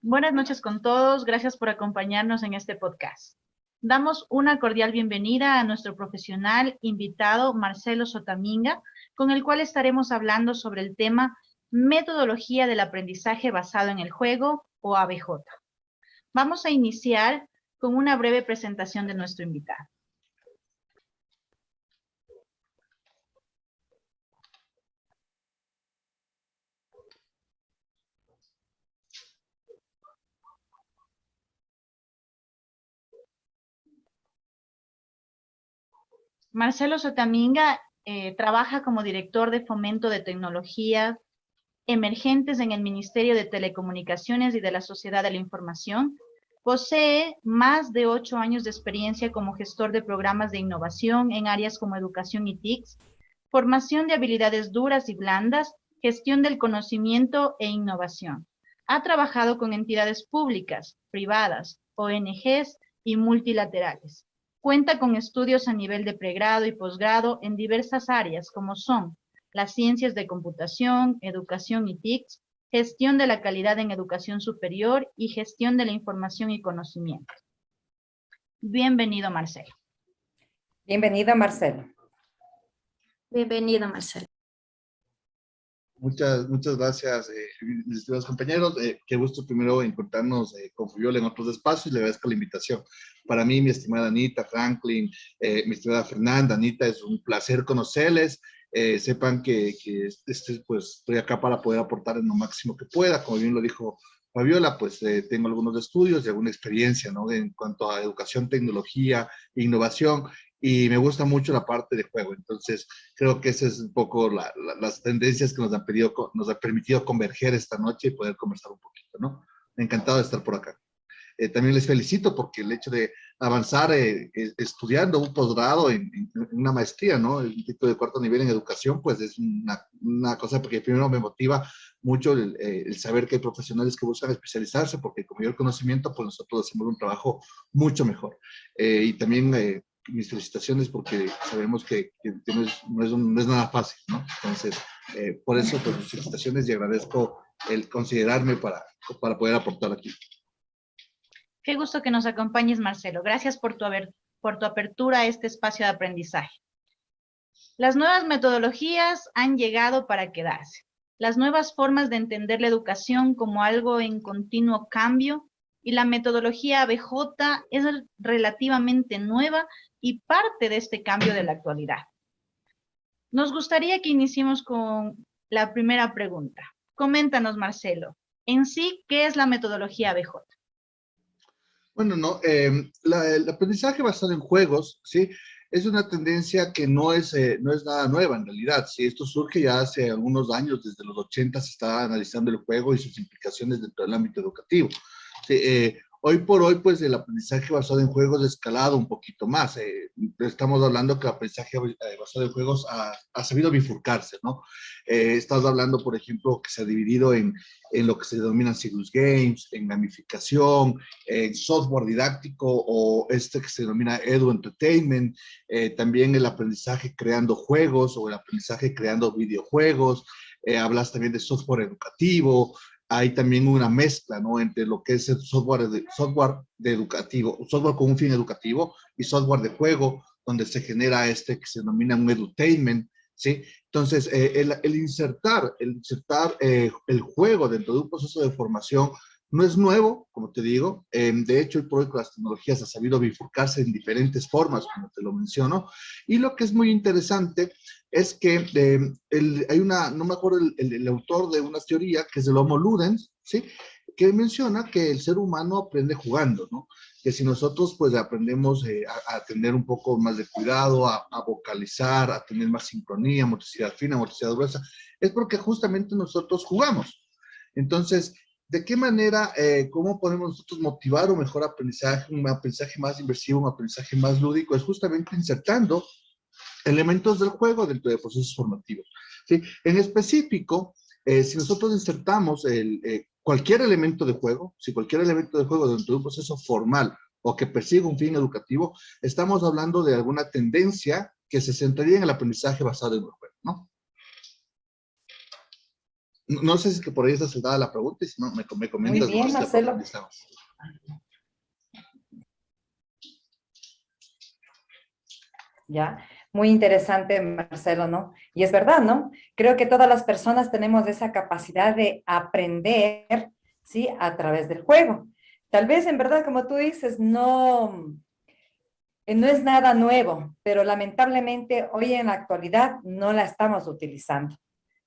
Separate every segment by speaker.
Speaker 1: Buenas noches con todos, gracias por acompañarnos en este podcast. Damos una cordial bienvenida a nuestro profesional invitado Marcelo Sotaminga, con el cual estaremos hablando sobre el tema metodología del aprendizaje basado en el juego o ABJ. Vamos a iniciar con una breve presentación de nuestro invitado. Marcelo Sotaminga trabaja como director de fomento de tecnología emergentes en el Ministerio de Telecomunicaciones y de la Sociedad de la Información. Posee más de 8 años de experiencia como gestor de programas de innovación en áreas como educación y TICs, formación de habilidades duras y blandas, gestión del conocimiento e innovación. Ha trabajado con entidades públicas, privadas, ONGs y multilaterales. Cuenta con estudios a nivel de pregrado y posgrado en diversas áreas como son las ciencias de computación, educación y TICs, gestión de la calidad en educación superior y gestión de la información y conocimiento. Bienvenido, Marcelo.
Speaker 2: Bienvenido, Marcelo.
Speaker 3: Bienvenido, Marcelo.
Speaker 4: Muchas gracias, mis estimados compañeros. Qué gusto primero encontrarnos con Fabiola en otros espacios. Le agradezco la invitación. Para mí, mi estimada Anita, Franklin, mi estimada Fernanda, Anita, es un placer conocerles. Sepan que pues, estoy acá para poder aportar en lo máximo que pueda. Como bien lo dijo Fabiola, pues tengo algunos estudios y alguna experiencia, ¿no? En cuanto a educación, tecnología, innovación, y me gusta mucho la parte de juego. Entonces, creo que esas es un poco las tendencias que nos ha permitido converger esta noche y poder conversar un poquito, ¿no? Encantado de estar por acá. También les felicito porque el hecho de avanzar estudiando un posgrado en una maestría, ¿no? Un título de cuarto nivel en educación, pues es una cosa porque primero me motiva mucho el saber que hay profesionales que buscan especializarse, porque con mayor conocimiento, pues nosotros hacemos un trabajo mucho mejor. Y también mis felicitaciones porque sabemos que no es nada fácil, ¿no? Entonces, por eso, pues mis felicitaciones y agradezco el considerarme para poder aportar aquí.
Speaker 1: Qué gusto que nos acompañes, Marcelo. Gracias por tu apertura a este espacio de aprendizaje. Las nuevas metodologías han llegado para quedarse. Las nuevas formas de entender la educación como algo en continuo cambio, y la metodología ABJ es relativamente nueva y parte de este cambio de la actualidad. Nos gustaría que iniciemos con la primera pregunta. Coméntanos, Marcelo, en sí, ¿qué es la metodología ABJ?
Speaker 4: Bueno, no, el aprendizaje basado en juegos, ¿sí? Es una tendencia que no es nada nueva en realidad, ¿sí? Esto surge ya hace algunos años, desde los 80 se está analizando el juego y sus implicaciones dentro del ámbito educativo. Sí, hoy por hoy, pues el aprendizaje basado en juegos ha escalado un poquito más. Estamos hablando que el aprendizaje basado en juegos ha sabido bifurcarse, ¿no? Estamos hablando, por ejemplo, que se ha dividido en lo que se denominan serious games, en gamificación, en software didáctico o este que se denomina edu entertainment, también el aprendizaje creando juegos o el aprendizaje creando videojuegos, hablas también de software educativo. Hay también una mezcla, ¿no? Entre lo que es el software educativo, software con un fin educativo y software de juego, donde se genera este que se denomina un edutainment, ¿sí? Entonces, el insertar el juego dentro de un proceso de formación no es nuevo, como te digo. De hecho, hoy por hoy con las tecnologías ha sabido bifurcarse en diferentes formas, como te lo menciono. Y lo que es muy interesante es que hay no me acuerdo el autor de una teoría, que es el Homo Ludens, ¿sí? Que menciona que el ser humano aprende jugando, ¿no? Que si nosotros pues aprendemos a tener un poco más de cuidado, a vocalizar, a tener más sincronía, motricidad fina, motricidad gruesa, es porque justamente nosotros jugamos. Entonces, ¿de qué manera, cómo podemos nosotros motivar un mejor aprendizaje, un aprendizaje más inmersivo, un aprendizaje más lúdico? Es justamente insertando elementos del juego dentro de procesos formativos. ¿Sí? En específico, si nosotros insertamos cualquier elemento de juego, si cualquier elemento de juego dentro de un proceso formal o que persigue un fin educativo, estamos hablando de alguna tendencia que se centraría en el aprendizaje basado en el juego, ¿no? No sé si es que por ahí está saldada la pregunta, y si no, me
Speaker 2: Muy
Speaker 4: comentas,
Speaker 2: bien,
Speaker 4: entonces la
Speaker 2: Marcelo.
Speaker 4: profundizamos.
Speaker 2: Ya, muy interesante, Marcelo, ¿no? Y es verdad, ¿no? Creo que todas las personas tenemos esa capacidad de aprender, ¿sí? A través del juego. Tal vez, en verdad, como tú dices, no es nada nuevo, pero lamentablemente hoy en la actualidad no la estamos utilizando.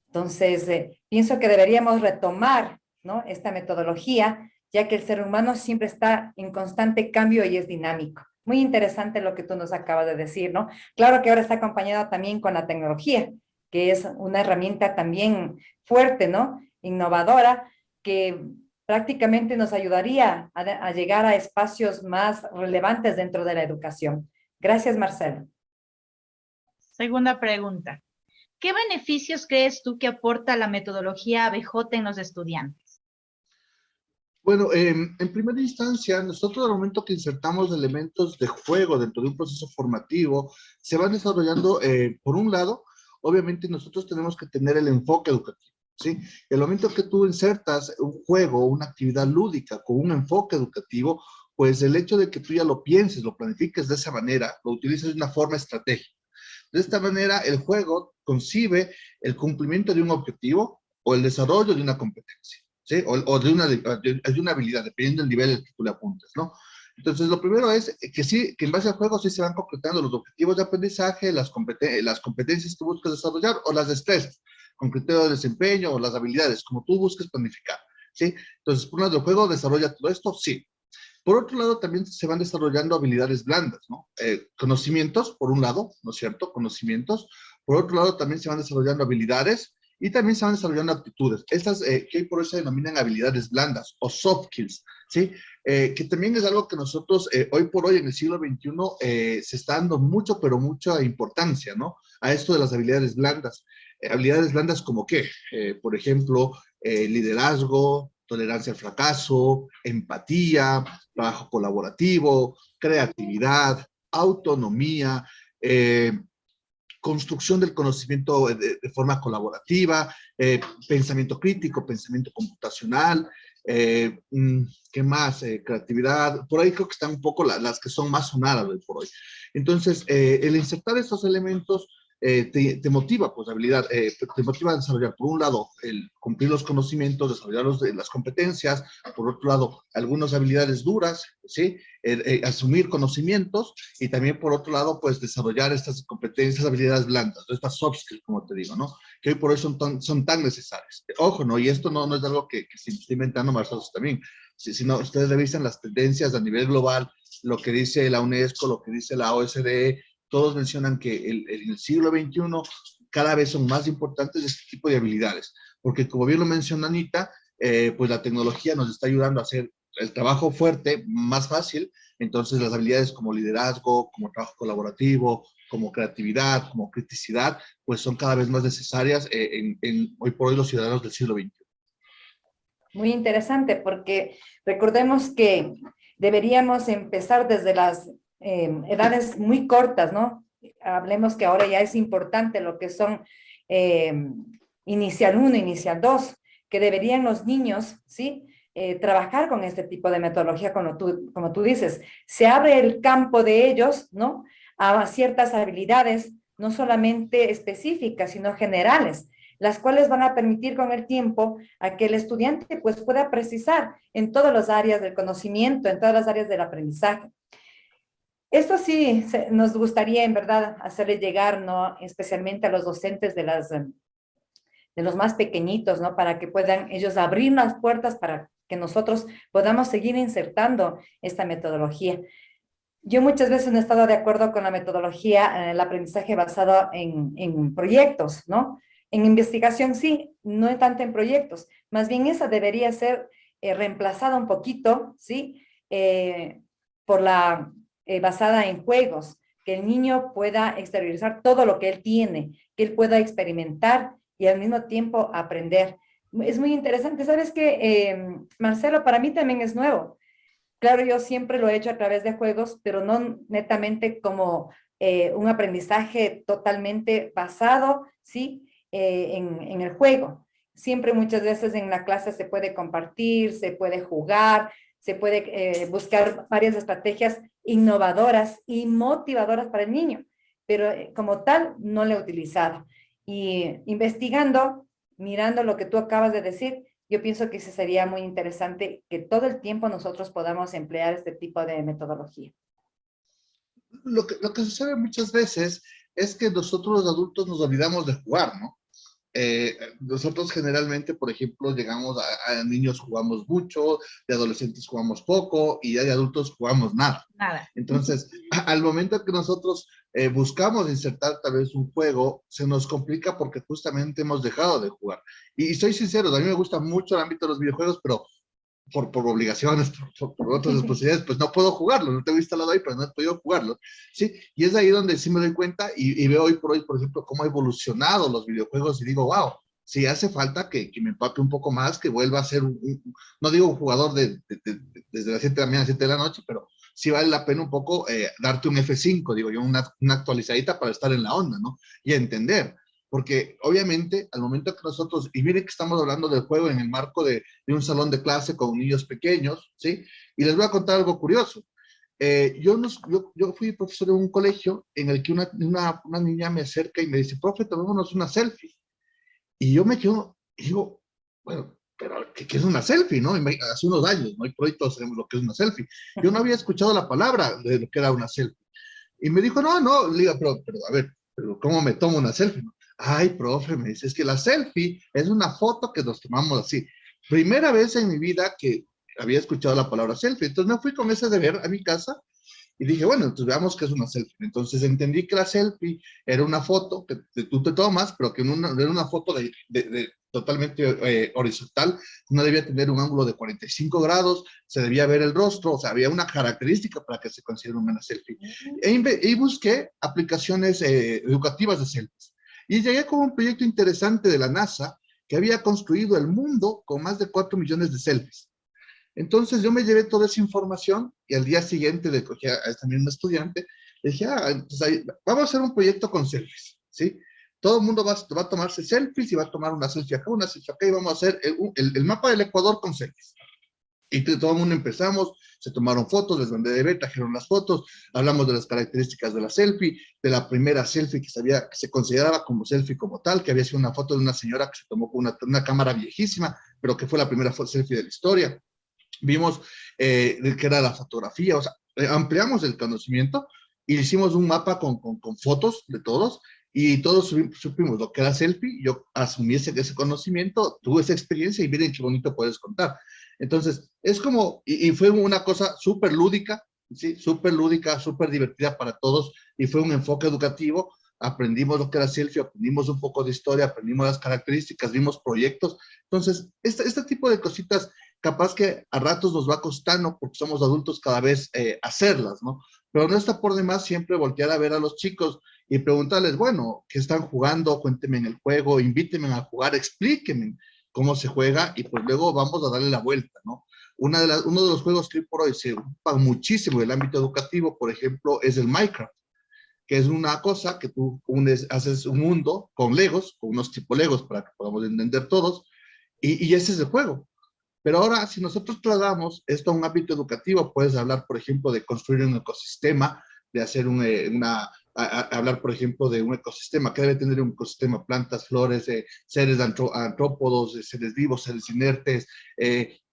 Speaker 2: Entonces, pienso que deberíamos retomar, ¿no? Esta metodología, ya que el ser humano siempre está en constante cambio y es dinámico. Muy interesante lo que tú nos acabas de decir, ¿no? Claro que ahora está acompañado también con la tecnología, que es una herramienta también fuerte, ¿no? Innovadora, que prácticamente nos ayudaría a llegar a espacios más relevantes dentro de la educación. Gracias, Marcelo.
Speaker 1: Segunda pregunta. ¿Qué beneficios crees tú que aporta la metodología ABJ en los estudiantes?
Speaker 4: Bueno, en primera instancia, nosotros al momento que insertamos elementos de juego dentro de un proceso formativo, se van desarrollando, por un lado, obviamente nosotros tenemos que tener el enfoque educativo, ¿sí? El momento que tú insertas un juego, una actividad lúdica con un enfoque educativo, pues el hecho de que tú ya lo pienses, lo planifiques de esa manera, lo utilices de una forma estratégica. De esta manera, el juego concibe el cumplimiento de un objetivo o el desarrollo de una competencia, ¿sí? O de una habilidad, dependiendo del nivel al que tú le apuntes, ¿no? Entonces, lo primero es que sí, que en base al juego sí se van concretando los objetivos de aprendizaje, las competencias que buscas desarrollar o las destrezas, con criterio de desempeño o las habilidades, como tú busques planificar, ¿sí? Entonces, por un lado, el juego desarrolla todo esto, sí. Por otro lado, también se van desarrollando habilidades blandas, ¿no? Conocimientos, por un lado, ¿no es cierto? Conocimientos. Por otro lado, también se van desarrollando habilidades y también se van desarrollando aptitudes. Estas que hoy por hoy se denominan habilidades blandas o soft skills, ¿sí? Que también es algo que nosotros hoy por hoy en el siglo XXI se está dando mucho, pero mucha importancia, ¿no? A esto de las habilidades blandas. Habilidades blandas como qué? Por ejemplo, liderazgo, tolerancia al fracaso, empatía, trabajo colaborativo, creatividad, autonomía, construcción del conocimiento de forma colaborativa, pensamiento crítico, pensamiento computacional, ¿qué más? Creatividad, por ahí creo que están un poco las que son más sonadas hoy por hoy. Entonces, el insertar estos elementos te motiva, pues, habilidad, te motiva a desarrollar, por un lado, el cumplir los conocimientos, desarrollar las competencias, por otro lado, algunas habilidades duras, ¿sí? Asumir conocimientos y también, por otro lado, pues, desarrollar estas competencias, habilidades blandas, estas soft skills, como te digo, ¿no? Que hoy por hoy son tan necesarias. Ojo, ¿no? Y esto no es algo que se está inventando Marcelo también, sino ustedes revisan las tendencias a nivel global, lo que dice la UNESCO, lo que dice la OSDE, todos mencionan que en el siglo XXI cada vez son más importantes este tipo de habilidades, porque como bien lo mencionó Anita, pues la tecnología nos está ayudando a hacer el trabajo fuerte más fácil, entonces las habilidades como liderazgo, como trabajo colaborativo, como creatividad, como criticidad, pues son cada vez más necesarias hoy por hoy los ciudadanos del siglo XXI.
Speaker 2: Muy interesante, porque recordemos que deberíamos empezar desde las edades muy cortas, ¿no? Hablemos que ahora ya es importante lo que son inicial 1, inicial 2, que deberían los niños, ¿sí? Trabajar con este tipo de metodología, como tú dices. Se abre el campo de ellos, ¿no? A ciertas habilidades, no solamente específicas, sino generales, las cuales van a permitir con el tiempo a que el estudiante pues pueda precisar en todas las áreas del conocimiento, en todas las áreas del aprendizaje. Esto sí nos gustaría en verdad hacerle llegar, ¿no? Especialmente a los docentes de los más pequeñitos, ¿no? Para que puedan ellos abrir las puertas para que nosotros podamos seguir insertando esta metodología. Yo muchas veces no he estado de acuerdo con la metodología, el aprendizaje basado en proyectos, ¿no? En investigación sí, no tanto en proyectos. Más bien esa debería ser reemplazada un poquito, ¿sí? Por la basada en juegos, que el niño pueda exteriorizar todo lo que él tiene, que él pueda experimentar y al mismo tiempo aprender. Es muy interesante. ¿Sabes qué, Marcelo? Para mí también es nuevo. Claro, yo siempre lo he hecho a través de juegos, pero no netamente como un aprendizaje totalmente basado, ¿sí? En el juego. Siempre muchas veces en la clase se puede compartir, se puede jugar, se puede buscar varias estrategias innovadoras y motivadoras para el niño, pero como tal no lo he utilizado. Y investigando, mirando lo que tú acabas de decir, yo pienso que sí sería muy interesante que todo el tiempo nosotros podamos emplear este tipo de metodología.
Speaker 4: Lo que sucede muchas veces es que nosotros los adultos nos olvidamos de jugar, ¿no? Nosotros generalmente, por ejemplo, llegamos a niños jugamos mucho, de adolescentes jugamos poco y ya de adultos jugamos nada.
Speaker 1: Nada.
Speaker 4: Entonces, al momento que nosotros buscamos insertar tal vez un juego, se nos complica porque justamente hemos dejado de jugar. Y soy sincero, a mí me gusta mucho el ámbito de los videojuegos, pero por obligaciones, por otras responsabilidades, pues no puedo jugarlo, no tengo instalado ahí, pero no he podido jugarlo, ¿sí? Y es ahí donde sí me doy cuenta y veo hoy por hoy, por ejemplo, cómo ha evolucionado los videojuegos y digo, wow, sí hace falta que me empape un poco más, que vuelva a ser, no digo un jugador desde las 7 de la mañana a 7 de la noche, pero sí vale la pena un poco darte un F5, digo yo, una actualizadita para estar en la onda, ¿no? Y entender. Porque obviamente al momento que nosotros, y miren que estamos hablando del juego en el marco de un salón de clase con niños pequeños, ¿sí? Y les voy a contar algo curioso. Yo fui profesor en un colegio en el que una niña me acerca y me dice, profe, tomémonos una selfie. Y yo me quedo, y digo, bueno, pero ¿qué es una selfie, no? Hace unos años, ¿no? Y por ahí todos sabemos lo que es una selfie. Yo no había escuchado la palabra de lo que era una selfie. Y me dijo, no, le digo, pero a ver, pero ¿cómo me tomo una selfie? Ay, profe, me dice, es que la selfie es una foto que nos tomamos así. Primera vez en mi vida que había escuchado la palabra selfie. Entonces me fui con ese deber a mi casa y dije, bueno, entonces veamos qué es una selfie. Entonces entendí que la selfie era una foto que tú te tomas, pero que era una foto totalmente horizontal, no debía tener un ángulo de 45 grados, se debía ver el rostro, o sea, había una característica para que se considere una selfie. Y busqué aplicaciones educativas de selfies. Y llegué con un proyecto interesante de la NASA que había construido el mundo con más de 4 millones de selfies. Entonces yo me llevé toda esa información y al día siguiente le cogí a esta misma estudiante, le dije, entonces vamos a hacer un proyecto con selfies, ¿sí? Todo el mundo va a tomarse selfies y va a tomar una selfie acá, una selfie acá y vamos a hacer el mapa del Ecuador con selfies. Y todo el mundo empezamos, se tomaron fotos, les mandé de ver, trajeron las fotos, hablamos de las características de la selfie, de la primera selfie que se consideraba como selfie como tal, que había sido una foto de una señora que se tomó con una cámara viejísima, pero que fue la primera selfie de la historia. Vimos que era la fotografía, o sea, ampliamos el conocimiento y hicimos un mapa con fotos de todos y todos supimos lo que era selfie, yo asumí ese conocimiento, tuve esa experiencia y miren qué bonito puedes contar. Entonces, es como, y fue una cosa súper lúdica, ¿sí? Súper lúdica, súper divertida para todos y fue un enfoque educativo. Aprendimos lo que era selfie, aprendimos un poco de historia, aprendimos las características, vimos proyectos. Entonces, este tipo de cositas capaz que a ratos nos va costando porque somos adultos cada vez hacerlas, ¿no? Pero no está por demás siempre voltear a ver a los chicos y preguntarles, bueno, ¿qué están jugando? Cuéntenme en el juego, invítenme a jugar, explíquenme cómo se juega y pues luego vamos a darle la vuelta, ¿no? Uno de los juegos que hoy por hoy se ocupa muchísimo en el ámbito educativo, por ejemplo, es el Minecraft, que es una cosa que tú haces un mundo con Legos, con unos tipo Legos para que podamos entender todos, y ese es el juego. Pero ahora, si nosotros trasladamos esto a un ámbito educativo, puedes hablar, por ejemplo, de construir un ecosistema, de hacer hablar, por ejemplo, de un ecosistema, que debe tener un ecosistema, plantas, flores, seres antrópodos, seres vivos, seres inertes,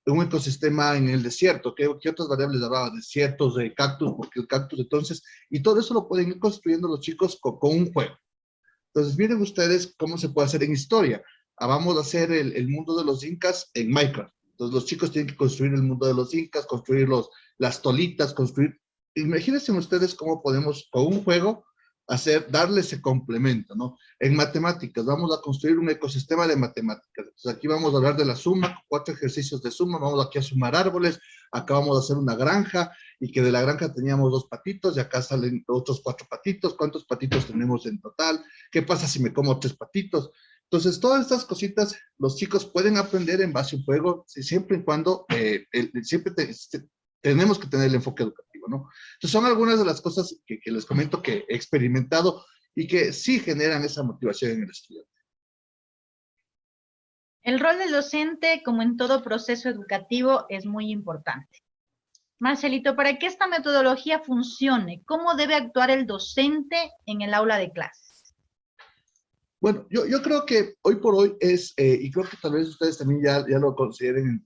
Speaker 4: un ecosistema en el desierto, ¿qué otras variables hablaba? Desiertos, cactus, porque el cactus, entonces, y todo eso lo pueden ir construyendo los chicos con un juego. Entonces, miren ustedes cómo se puede hacer en historia. Vamos a hacer el mundo de los incas en Minecraft. Entonces los chicos tienen que construir el mundo de los incas, construir las tolitas, construir. Imagínense ustedes cómo podemos, con un juego, darle ese complemento, ¿no? En matemáticas, vamos a construir un ecosistema de matemáticas. Entonces, aquí vamos a hablar de la suma, 4 ejercicios de suma, vamos aquí a sumar árboles, acá vamos a hacer una granja, y que de la granja teníamos 2 patitos, y acá salen otros 4 patitos, ¿cuántos patitos tenemos en total? ¿Qué pasa si me como 3 patitos? Entonces, todas estas cositas, los chicos pueden aprender en base a un juego, siempre y cuando, tenemos que tener el enfoque educativo, ¿no? Entonces, son algunas de las cosas que les comento que he experimentado y que sí generan esa motivación en el estudiante.
Speaker 1: El rol del docente, como en todo proceso educativo, es muy importante. Marcelito, para que esta metodología funcione, ¿cómo debe actuar el docente en el aula de clases?
Speaker 4: Bueno, yo creo que hoy por hoy es, y creo que tal vez ustedes también ya lo consideren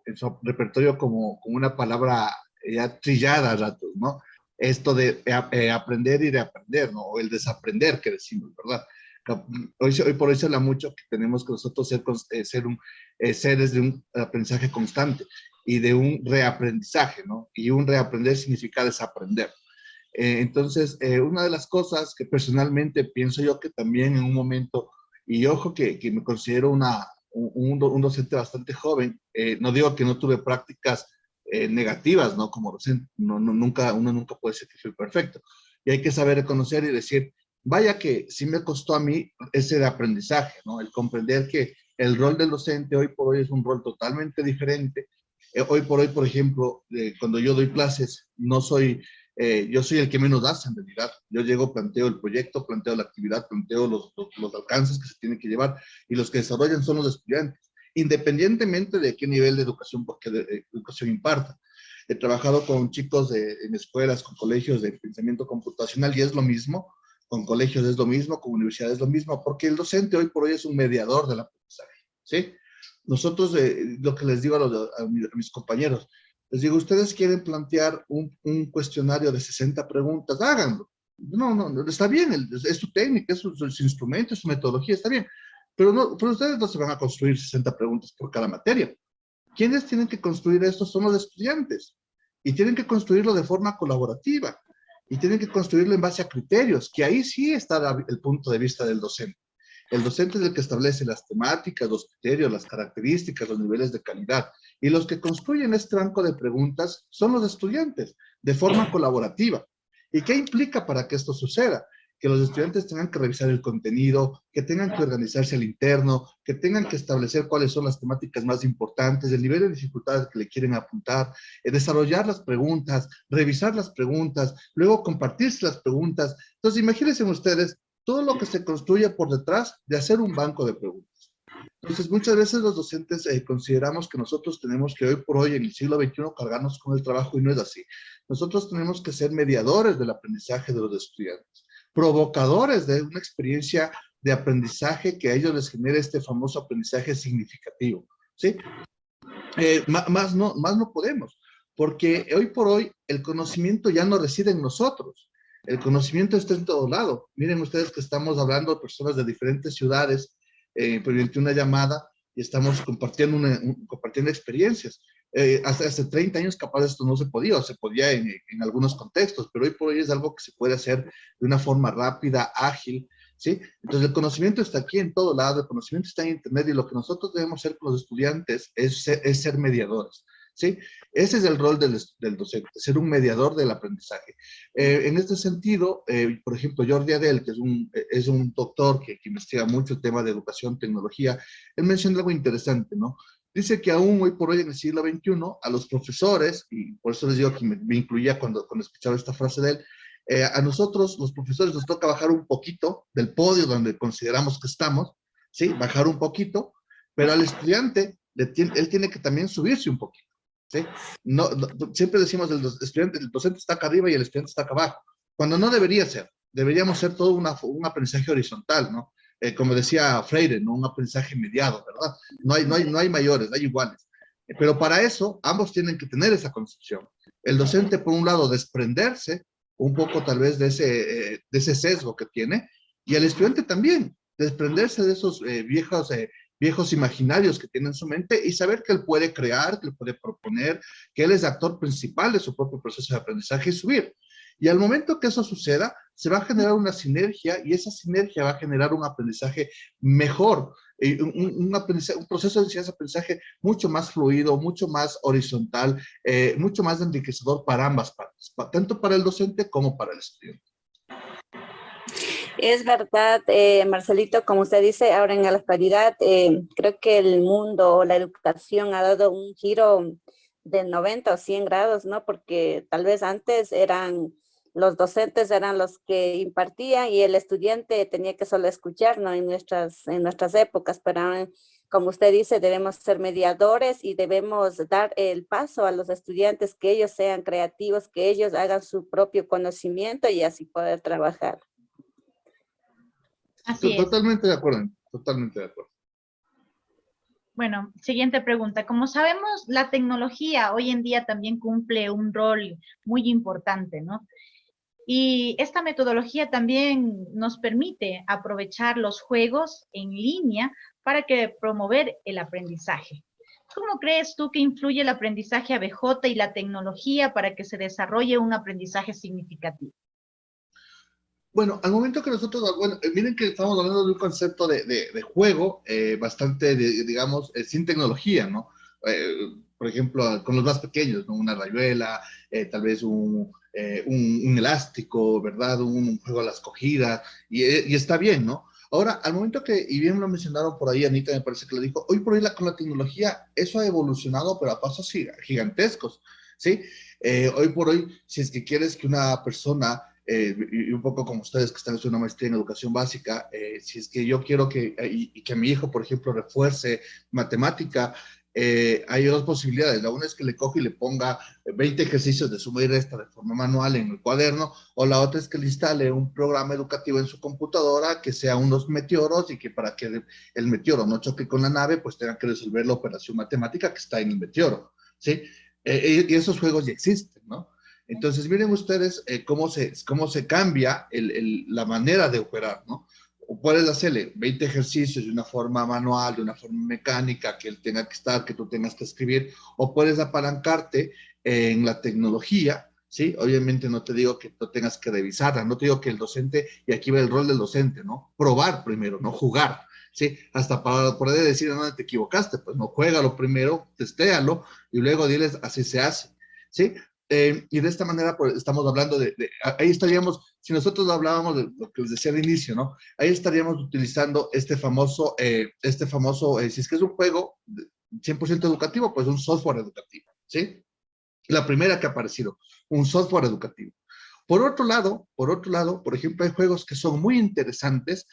Speaker 4: en su repertorio como una palabra ya trillada a ratos, ¿no? Esto de aprender y reaprender, ¿no? O el desaprender que decimos, ¿verdad? Hoy por hoy se habla mucho que tenemos que nosotros ser seres de un aprendizaje constante y de un reaprendizaje, ¿no? Y un reaprender significa desaprender. Entonces, una de las cosas que personalmente pienso yo que también en un momento, y ojo que me considero un docente bastante joven, no digo que no tuve prácticas negativas, ¿no? Como docente, uno nunca puede decir que fui perfecto. Y hay que saber reconocer y decir, vaya que sí me costó a mí ese aprendizaje, ¿no? El comprender que el rol del docente hoy por hoy es un rol totalmente diferente. Hoy por hoy, por ejemplo, cuando yo doy clases, yo soy el que menos hace en realidad. Yo llego, planteo el proyecto, planteo la actividad, planteo los alcances que se tienen que llevar y los que desarrollan son los estudiantes, independientemente de qué nivel de educación, educación imparta. He trabajado con chicos en escuelas, con colegios de pensamiento computacional y es lo mismo, con colegios es lo mismo, con universidades es lo mismo, porque el docente hoy por hoy es un mediador del aprendizaje, ¿sí? Nosotros, lo que les digo a mis compañeros, les digo, ustedes quieren plantear un cuestionario de 60 preguntas, háganlo. No, está bien, es su técnica, es su instrumento, es su metodología, está bien. Pero ustedes no se van a construir 60 preguntas por cada materia. Quienes tienen que construir esto son los estudiantes. Y tienen que construirlo de forma colaborativa. Y tienen que construirlo en base a criterios, que ahí sí está el punto de vista del docente. El docente es el que establece las temáticas, los criterios, las características, los niveles de calidad. Y los que construyen este banco de preguntas son los estudiantes, de forma colaborativa. ¿Y qué implica para que esto suceda? Que los estudiantes tengan que revisar el contenido, que tengan que organizarse al interno, que tengan que establecer cuáles son las temáticas más importantes, el nivel de dificultades que le quieren apuntar, desarrollar las preguntas, revisar las preguntas, luego compartirse las preguntas. Entonces, imagínense ustedes todo lo que se construye por detrás de hacer un banco de preguntas. Entonces, muchas veces los docentes consideramos que nosotros tenemos que hoy por hoy, en el siglo XXI, cargarnos con el trabajo y no es así. Nosotros tenemos que ser mediadores del aprendizaje de los estudiantes, provocadores de una experiencia de aprendizaje que a ellos les genere este famoso aprendizaje significativo, ¿sí? Más no podemos, porque hoy por hoy el conocimiento ya no reside en nosotros. El conocimiento está en todo lado. Miren ustedes que estamos hablando de personas de diferentes ciudades, mediante una llamada, y estamos compartiendo experiencias. Hace 30 años capaz esto no se podía, o se podía en algunos contextos, pero hoy por hoy es algo que se puede hacer de una forma rápida, ágil, ¿sí? Entonces el conocimiento está aquí en todo lado, el conocimiento está en internet, y lo que nosotros debemos hacer con los estudiantes es ser mediadores, ¿sí? Ese es el rol del docente, ser un mediador del aprendizaje. En este sentido, por ejemplo, Jordi Adel, que es un doctor que investiga mucho el tema de educación, tecnología, él menciona algo interesante, ¿no? Dice que aún hoy por hoy en el siglo XXI, a los profesores, y por eso les digo que me incluía cuando escuchaba esta frase de él, a nosotros, los profesores, nos toca bajar un poquito del podio donde consideramos que estamos, ¿sí? Bajar un poquito, pero al estudiante, él tiene que también subirse un poquito, ¿sí? Siempre decimos el docente está acá arriba y el estudiante está acá abajo, cuando no debería ser. Deberíamos ser todo un aprendizaje horizontal, ¿no? Como decía Freire, ¿no? Un aprendizaje mediado, ¿verdad? No hay mayores, hay iguales. Pero para eso, ambos tienen que tener esa concepción. El docente, por un lado, desprenderse un poco tal vez de ese sesgo que tiene, y el estudiante también, desprenderse de esos viejos imaginarios que tiene en su mente y saber que él puede crear, que él puede proponer, que él es actor principal de su propio proceso de aprendizaje y subir. Y al momento que eso suceda, se va a generar una sinergia y esa sinergia va a generar un aprendizaje mejor, un proceso de enseñanza-aprendizaje mucho más fluido, mucho más horizontal, mucho más enriquecedor para ambas partes, tanto para el docente como para el estudiante.
Speaker 5: Es verdad, Marcelito, como usted dice, ahora en la actualidad, creo que el mundo, la educación ha dado un giro de 90 o 100 grados, ¿no? Porque tal vez antes los docentes eran los que impartían y el estudiante tenía que solo escuchar, ¿no? En nuestras épocas, pero ahora, como usted dice, debemos ser mediadores y debemos dar el paso a los estudiantes, que ellos sean creativos, que ellos hagan su propio conocimiento y así poder trabajar.
Speaker 1: Así es.
Speaker 4: Totalmente de acuerdo, totalmente de acuerdo.
Speaker 1: Bueno, siguiente pregunta. Como sabemos, la tecnología hoy en día también cumple un rol muy importante, ¿no? Y esta metodología también nos permite aprovechar los juegos en línea para promover el aprendizaje. ¿Cómo crees tú que influye el aprendizaje ABJ y la tecnología para que se desarrolle un aprendizaje significativo?
Speaker 4: Bueno, al momento que nosotros, bueno, miren que estamos hablando de un concepto de juego bastante, digamos, sin tecnología, ¿no? Por ejemplo, con los más pequeños, ¿no? Una rayuela, tal vez un elástico, ¿verdad? Un juego a la escogida, y está bien, ¿no? Ahora, al momento que, y bien lo mencionaron por ahí, Anita me parece que lo dijo, hoy por hoy con la tecnología eso ha evolucionado, pero a pasos gigantescos, ¿sí? Hoy por hoy, si es que quieres que una persona y un poco como ustedes que están haciendo una maestría en educación básica, si es que yo quiero y que mi hijo, por ejemplo, refuerce matemática, hay dos posibilidades. La una es que le coge y le ponga 20 ejercicios de suma y resta de forma manual en el cuaderno, o la otra es que le instale un programa educativo en su computadora que sea unos meteoros y que para que el meteoro no choque con la nave, pues tenga que resolver la operación matemática que está en el meteoro, ¿sí? Y esos juegos ya existen, ¿no? Entonces, miren ustedes cómo se cambia la manera de operar, ¿no? O puedes hacerle 20 ejercicios de una forma manual, de una forma mecánica, que él tenga que estar, que tú tengas que escribir, o puedes apalancarte en la tecnología, ¿sí? Obviamente no te digo que tú tengas que revisarla, no te digo que el docente, y aquí va el rol del docente, ¿no? Probar primero, no jugar, ¿sí? Hasta para poder decir, no, te equivocaste, pues no, juégalo primero, testéalo, y luego diles, así se hace, ¿sí? Y de esta manera pues, estamos hablando ahí estaríamos, si nosotros hablábamos de lo que les decía al inicio, ¿no? Ahí estaríamos utilizando este famoso, si es que es un juego 100% educativo, pues un software educativo, ¿sí? La primera que ha aparecido, un software educativo. Por otro lado, por ejemplo, hay juegos que son muy interesantes.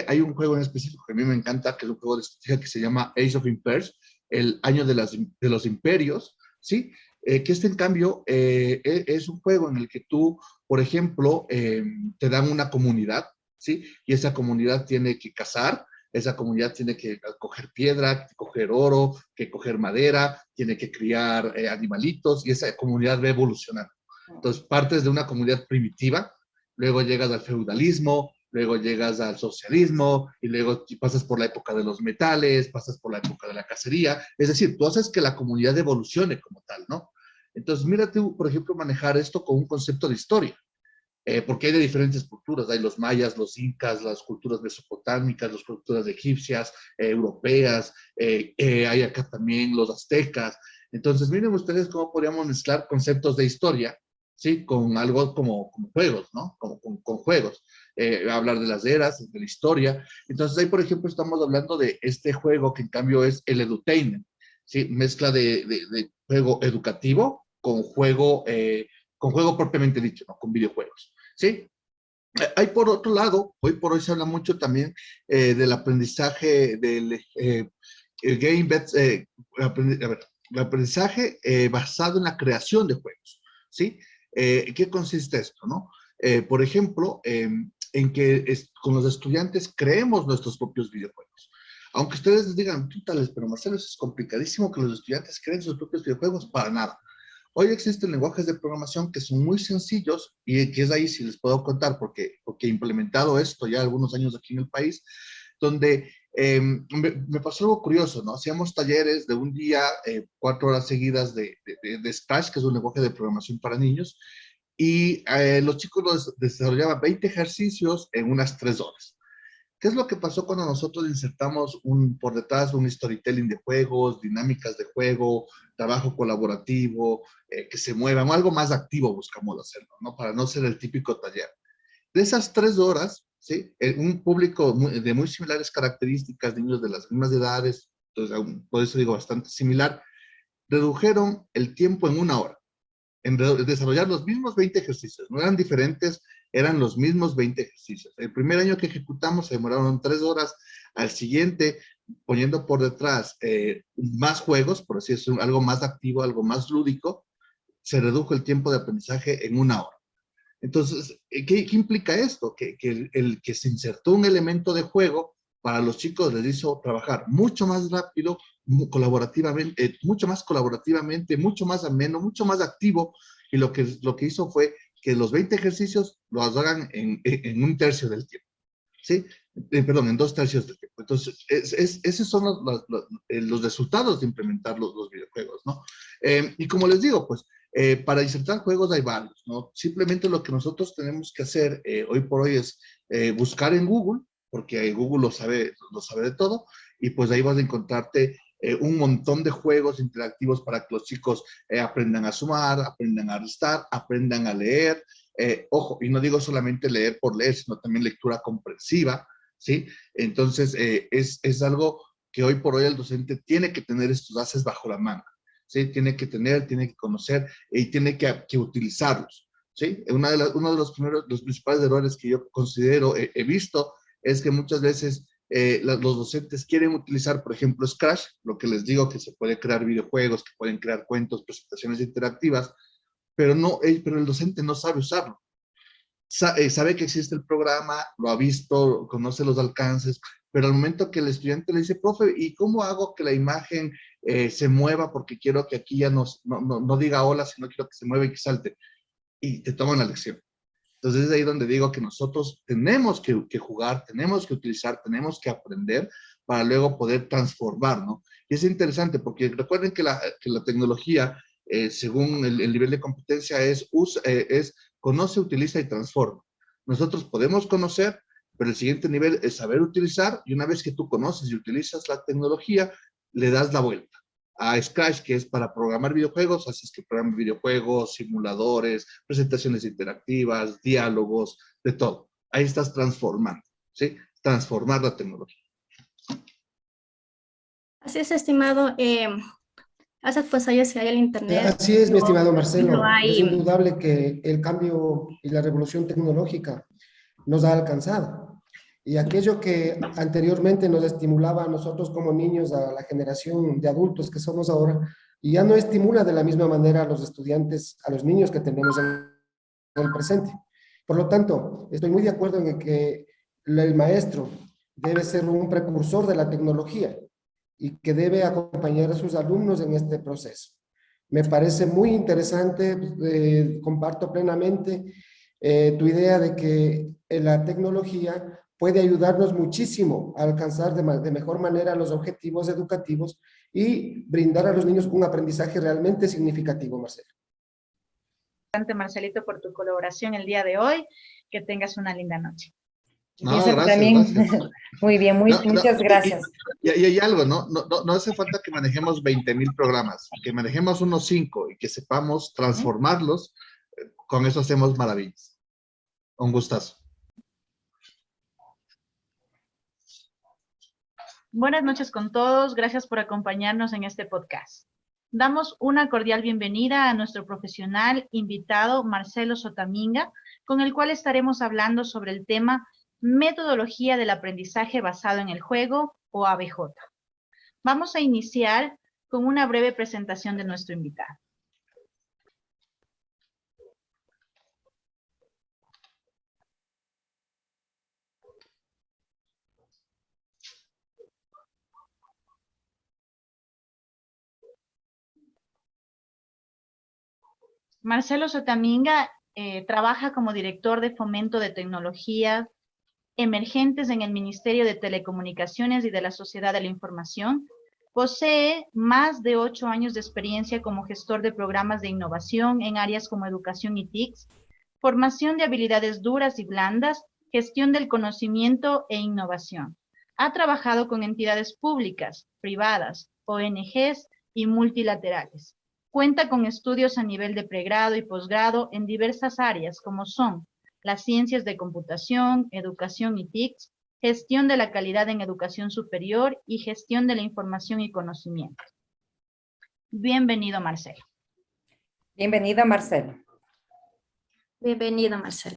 Speaker 4: Hay un juego en específico que a mí me encanta, que es un juego de estrategia que se llama Age of Empires, el año de los imperios, ¿sí? Que en cambio es un juego en el que tú, por ejemplo, te dan una comunidad, ¿sí? Y esa comunidad tiene que cazar, esa comunidad tiene que coger piedra, coger oro, que coger madera, tiene que criar animalitos y esa comunidad va evolucionando. Entonces, partes de una comunidad primitiva, luego llegas al feudalismo, luego llegas al socialismo y luego pasas por la época de los metales, pasas por la época de la cacería. Es decir, tú haces que la comunidad evolucione como tal, ¿no? Entonces, mírate, por ejemplo, manejar esto con un concepto de historia. Porque hay de diferentes culturas, hay los mayas, los incas, las culturas mesopotámicas, las culturas egipcias, europeas, hay acá también los aztecas. Entonces, miren ustedes cómo podríamos mezclar conceptos de historia, ¿sí? Con algo como juegos, ¿no? Con juegos. Hablar de las eras, de la historia. Entonces, ahí, por ejemplo, estamos hablando de este juego que en cambio es el edutainment, ¿sí? Mezcla de juego educativo con juego propiamente dicho, ¿no? Con videojuegos. ¿Sí? Hay por otro lado, hoy por hoy se habla mucho también del aprendizaje el aprendizaje basado en la creación de juegos, ¿sí? ¿Qué consiste esto, no? Por ejemplo, en que con los estudiantes creemos nuestros propios videojuegos. Aunque ustedes digan, tales, pero Marcelo, eso es complicadísimo que los estudiantes creen sus propios videojuegos, para nada. Hoy existen lenguajes de programación que son muy sencillos y que es ahí si les puedo contar porque he implementado esto ya algunos años aquí en el país, donde me pasó algo curioso, ¿no? Hacíamos talleres de un día, 4 horas seguidas de Scratch, que es un lenguaje de programación para niños, y los chicos desarrollaban 20 ejercicios en unas 3 horas. ¿Qué es lo que pasó cuando nosotros insertamos por detrás un storytelling de juegos, dinámicas de juego, trabajo colaborativo, que se muevan, o algo más activo buscamos hacerlo, ¿no? Para no ser el típico taller. De esas 3 horas, ¿sí? Un público de muy similares características, niños de las mismas edades, entonces, por eso digo bastante similar, redujeron el tiempo en 1 hora, en desarrollar los mismos 20 ejercicios, no eran diferentes, eran los mismos 20 ejercicios. El primer año que ejecutamos se demoraron 3 horas, al siguiente, poniendo por detrás más juegos, por así decirlo, algo más activo, algo más lúdico, se redujo el tiempo de aprendizaje en 1 hora. Entonces, ¿qué implica esto? Que el que se insertó un elemento de juego para los chicos les hizo trabajar mucho más rápido, colaborativamente, mucho más colaborativamente, mucho más ameno, mucho más activo, y lo que hizo fue que los 20 ejercicios los hagan en 1/3 del tiempo, ¿sí? Perdón, en 2/3 del tiempo. Entonces, esos son los resultados de implementar los videojuegos, ¿no? Y como les digo, pues, para insertar juegos hay varios, ¿no? Simplemente lo que nosotros tenemos que hacer hoy por hoy es buscar en Google, porque Google lo sabe de todo, y pues ahí vas a encontrarte un montón de juegos interactivos para que los chicos aprendan a sumar, aprendan a restar, aprendan a leer. Ojo, y no digo solamente leer por leer, sino también lectura comprensiva, ¿sí? Entonces, es algo que hoy por hoy el docente tiene que tener estos ases bajo la manga, ¿sí? Tiene que conocer y tiene que utilizarlos, ¿sí? Uno de los principales errores que yo considero, he visto, es que muchas veces los docentes quieren utilizar, por ejemplo, Scratch, lo que les digo, que se puede crear videojuegos, que pueden crear cuentos, presentaciones interactivas, pero el docente no sabe usarlo. Sabe que existe el programa, lo ha visto, conoce los alcances, pero al momento que el estudiante le dice, profe, ¿y cómo hago que la imagen se mueva? Porque quiero que aquí ya no diga hola, sino quiero que se mueva y que salte. Y te toman la lección. Entonces es ahí donde digo que nosotros tenemos que jugar, tenemos que utilizar, tenemos que aprender para luego poder transformar, ¿no? Y es interesante porque recuerden que la tecnología, según el nivel de competencia, es conoce, utiliza y transforma. Nosotros podemos conocer, pero el siguiente nivel es saber utilizar, y una vez que tú conoces y utilizas la tecnología, le das la vuelta. A Scratch, que es para programar videojuegos, así es que programas videojuegos, simuladores, presentaciones interactivas, diálogos, de todo. Ahí estás transformando, ¿sí? Transformar la tecnología.
Speaker 3: Así es, estimado. Hace pues años que hay el internet.
Speaker 6: Así es, mi estimado
Speaker 3: No
Speaker 6: Marcelo. Es
Speaker 3: hay.
Speaker 6: indudable que el cambio y la revolución tecnológica nos ha alcanzado. Y aquello que anteriormente nos estimulaba a nosotros como niños, a la generación de adultos que somos ahora, y ya no estimula de la misma manera a los estudiantes, a los niños que tenemos en el presente. Por lo tanto, estoy muy de acuerdo en que el maestro debe ser un precursor de la tecnología y que debe acompañar a sus alumnos en este proceso. Me parece muy interesante, comparto plenamente tu idea de que la tecnología puede ayudarnos muchísimo a alcanzar de mejor manera los objetivos educativos y brindar a los niños un aprendizaje realmente significativo, Marcelo.
Speaker 1: Marcelito, por tu colaboración el día de hoy. Que tengas una linda noche.
Speaker 4: No,
Speaker 2: Pienso que
Speaker 4: gracias,
Speaker 2: también,
Speaker 4: gracias.
Speaker 2: muy bien, muchas gracias.
Speaker 4: Y hay algo, ¿no? No hace falta que manejemos 20,000 programas, que manejemos unos 5 y que sepamos transformarlos, con eso hacemos maravillas. Un gustazo.
Speaker 1: Buenas noches con todos. Gracias por acompañarnos en este podcast. Damos una cordial bienvenida a nuestro profesional invitado, Marcelo Sotaminga, con el cual estaremos hablando sobre el tema Metodología del aprendizaje basado en el juego, o ABJ. Vamos a iniciar con una breve presentación de nuestro invitado. Marcelo Sotaminga trabaja como director de fomento de tecnologías emergentes en el Ministerio de Telecomunicaciones y de la Sociedad de la Información. Posee más de 8 años de experiencia como gestor de programas de innovación en áreas como educación y TICs, Formación de habilidades duras y blandas, gestión del conocimiento e innovación. Ha trabajado con entidades públicas, privadas, ONGs y multilaterales. Cuenta con estudios a nivel de pregrado y posgrado en diversas áreas como son las ciencias de computación, educación y TICs, gestión de la calidad en educación superior y gestión de la información y conocimiento. Bienvenido, Marcelo.
Speaker 2: Bienvenida, Marcelo.
Speaker 3: Bienvenido, Marcelo.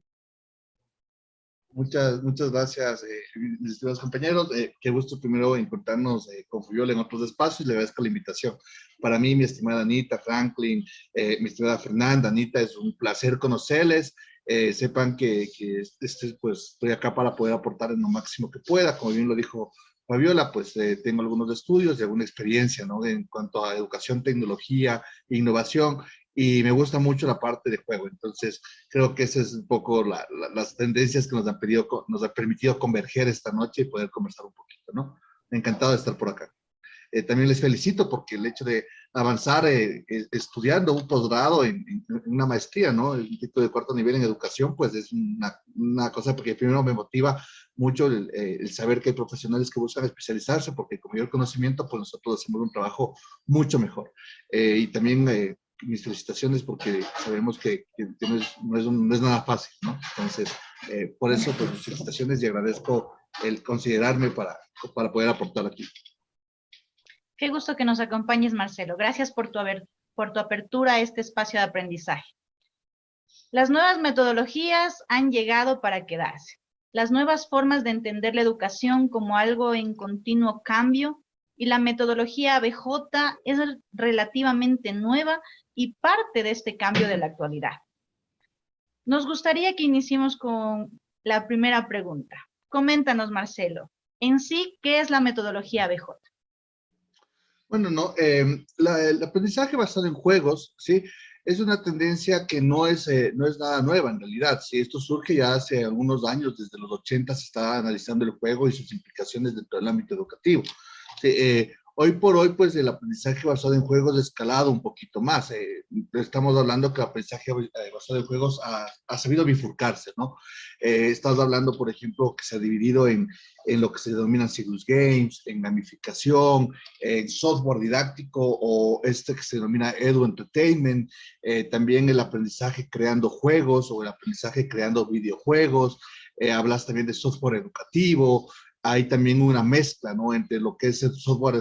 Speaker 4: Muchas gracias, mis estimados compañeros. Qué gusto primero encontrarnos con Fabiola en otros espacios. Le agradezco la invitación. Para mí, mi estimada Anita, Franklin, mi estimada Fernanda, Anita, es un placer conocerles. Sepan que pues, estoy acá para poder aportar en lo máximo que pueda. Como bien lo dijo Fabiola, pues tengo algunos estudios y alguna experiencia, ¿no? En cuanto a educación, tecnología, innovación, y me gusta mucho la parte de juego. Entonces, creo que esas es un poco las tendencias que nos ha permitido converger esta noche y poder conversar un poquito, ¿no? Encantado de estar por acá. También les felicito porque el hecho de avanzar estudiando un posgrado en una maestría, ¿no? El título de cuarto nivel en educación, pues es una cosa porque primero me motiva mucho el saber que hay profesionales que buscan especializarse, porque con mayor conocimiento, pues nosotros hacemos un trabajo mucho mejor. Y también mis felicitaciones porque sabemos que no es nada fácil, ¿no? Entonces, por eso, pues mis felicitaciones y agradezco el considerarme para poder aportar aquí.
Speaker 1: Qué gusto que nos acompañes, Marcelo. Gracias por tu apertura a este espacio de aprendizaje. Las nuevas metodologías han llegado para quedarse. Las nuevas formas de entender la educación como algo en continuo cambio, y la metodología ABJ es relativamente nueva y parte de este cambio de la actualidad. Nos gustaría que iniciemos con la primera pregunta. Coméntanos, Marcelo, en sí, ¿qué es la metodología ABJ?
Speaker 4: Bueno, no, el aprendizaje basado en juegos, ¿sí? Es una tendencia que no es nada nueva en realidad, ¿sí? Esto surge ya hace algunos años, desde los 80 se está analizando el juego y sus implicaciones dentro del ámbito educativo. Sí, hoy por hoy, pues el aprendizaje basado en juegos ha escalado un poquito más. Estamos hablando que el aprendizaje basado en juegos ha sabido bifurcarse, ¿no? Estamos hablando, por ejemplo, que se ha dividido en lo que se denominan Serious Games, en gamificación, en software didáctico o que se denomina Edu Entertainment, también el aprendizaje creando juegos o el aprendizaje creando videojuegos, hablas también de software educativo. Hay también una mezcla, ¿no? Entre lo que es el software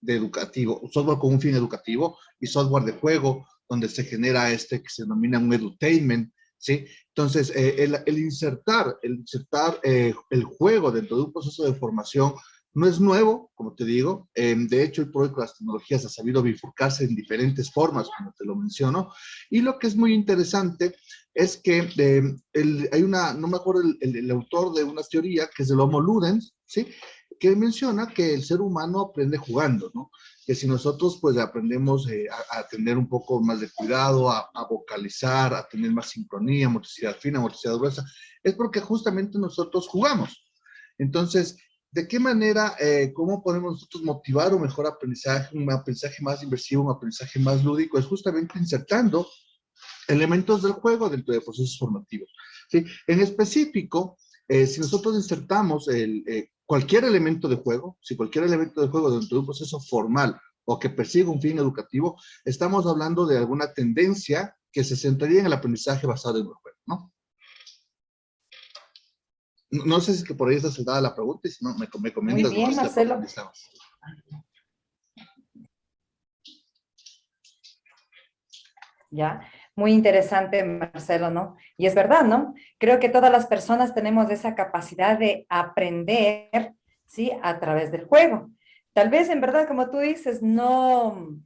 Speaker 4: educativo, software con un fin educativo y software de juego, donde se genera que se denomina un edutainment, ¿sí? Entonces, el insertar el juego dentro de un proceso de formación no es nuevo, como te digo. De hecho, hoy por hoy con las tecnologías ha sabido bifurcarse en diferentes formas, como te lo menciono. Y lo que es muy interesante es que no me acuerdo el autor de una teoría, que es el Homo Ludens, ¿sí? Que menciona que el ser humano aprende jugando, ¿no? Que si nosotros pues aprendemos a tener un poco más de cuidado, a vocalizar, a tener más sincronía, motricidad fina, motricidad gruesa, es porque justamente nosotros jugamos. Entonces, ¿de qué manera, cómo podemos nosotros motivar un mejor aprendizaje, un aprendizaje más inmersivo, un aprendizaje más lúdico? Es justamente insertando elementos del juego dentro de procesos formativos, ¿sí? En específico, si nosotros insertamos cualquier elemento de juego, si cualquier elemento de juego dentro de un proceso formal o que persiga un fin educativo, estamos hablando de alguna tendencia que se centraría en el aprendizaje basado en el juego, ¿no? No sé si es que por ahí está sentada la pregunta y si no, me comentas.
Speaker 2: Muy bien, Marcelo. Ya, muy interesante, Marcelo, ¿no? Y es verdad, ¿no? Creo que todas las personas tenemos esa capacidad de aprender, ¿sí? A través del juego. Tal vez, en verdad, como tú dices, no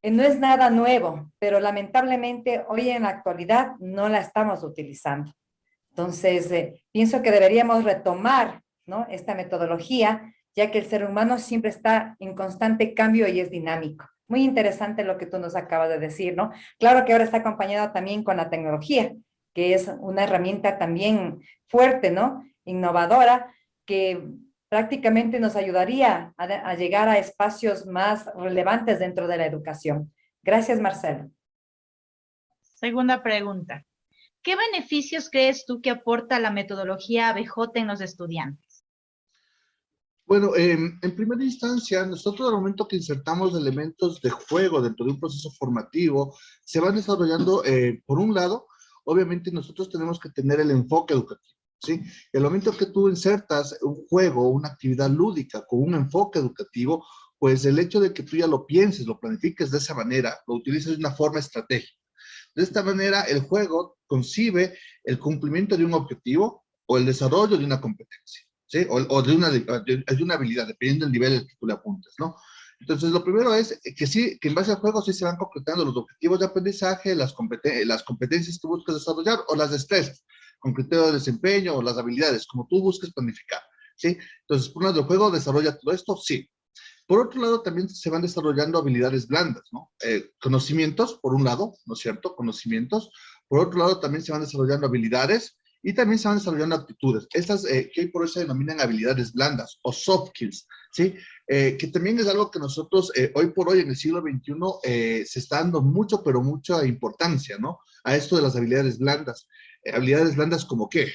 Speaker 2: es nada nuevo, pero lamentablemente hoy en la actualidad no la estamos utilizando. Entonces, pienso que deberíamos retomar, ¿no? Esta metodología, ya que el ser humano siempre está en constante cambio y es dinámico. Muy interesante lo que tú nos acabas de decir, ¿no? Claro que ahora está acompañado también con la tecnología, que es una herramienta también fuerte, ¿no? Innovadora, que prácticamente nos ayudaría a llegar a espacios más relevantes dentro de la educación. Gracias, Marcelo.
Speaker 1: Segunda pregunta. ¿qué beneficios crees tú que aporta la metodología ABJ en los estudiantes?
Speaker 4: Bueno, en primera instancia, nosotros al momento que insertamos elementos de juego dentro de un proceso formativo, se van desarrollando, por un lado, obviamente nosotros tenemos que tener el enfoque educativo, ¿sí? El momento que tú insertas un juego, una actividad lúdica con un enfoque educativo, pues el hecho de que tú ya lo pienses, lo planifiques de esa manera, lo utilices de una forma estratégica. De esta manera, el juego concibe el cumplimiento de un objetivo o el desarrollo de una competencia, ¿sí? O de una habilidad, dependiendo del nivel al que tú le apuntes, ¿no? Entonces, lo primero es que sí, que en base al juego sí se van concretando los objetivos de aprendizaje, las competencias que buscas desarrollar o las destrezas, con criterio de desempeño o las habilidades, como tú busques planificar, ¿sí? Entonces, por un lado, el juego desarrolla todo esto, sí. Por otro lado, también se van desarrollando habilidades blandas, ¿no? Conocimientos, por un lado, ¿no es cierto? Conocimientos. Por otro lado, también se van desarrollando habilidades y también se van desarrollando actitudes. Estas que hoy por hoy se denominan habilidades blandas o soft skills, ¿sí? Que también es algo que nosotros hoy por hoy en el siglo XXI se está dando mucho, pero mucha importancia, ¿no? A esto de las habilidades blandas. Habilidades blandas como qué?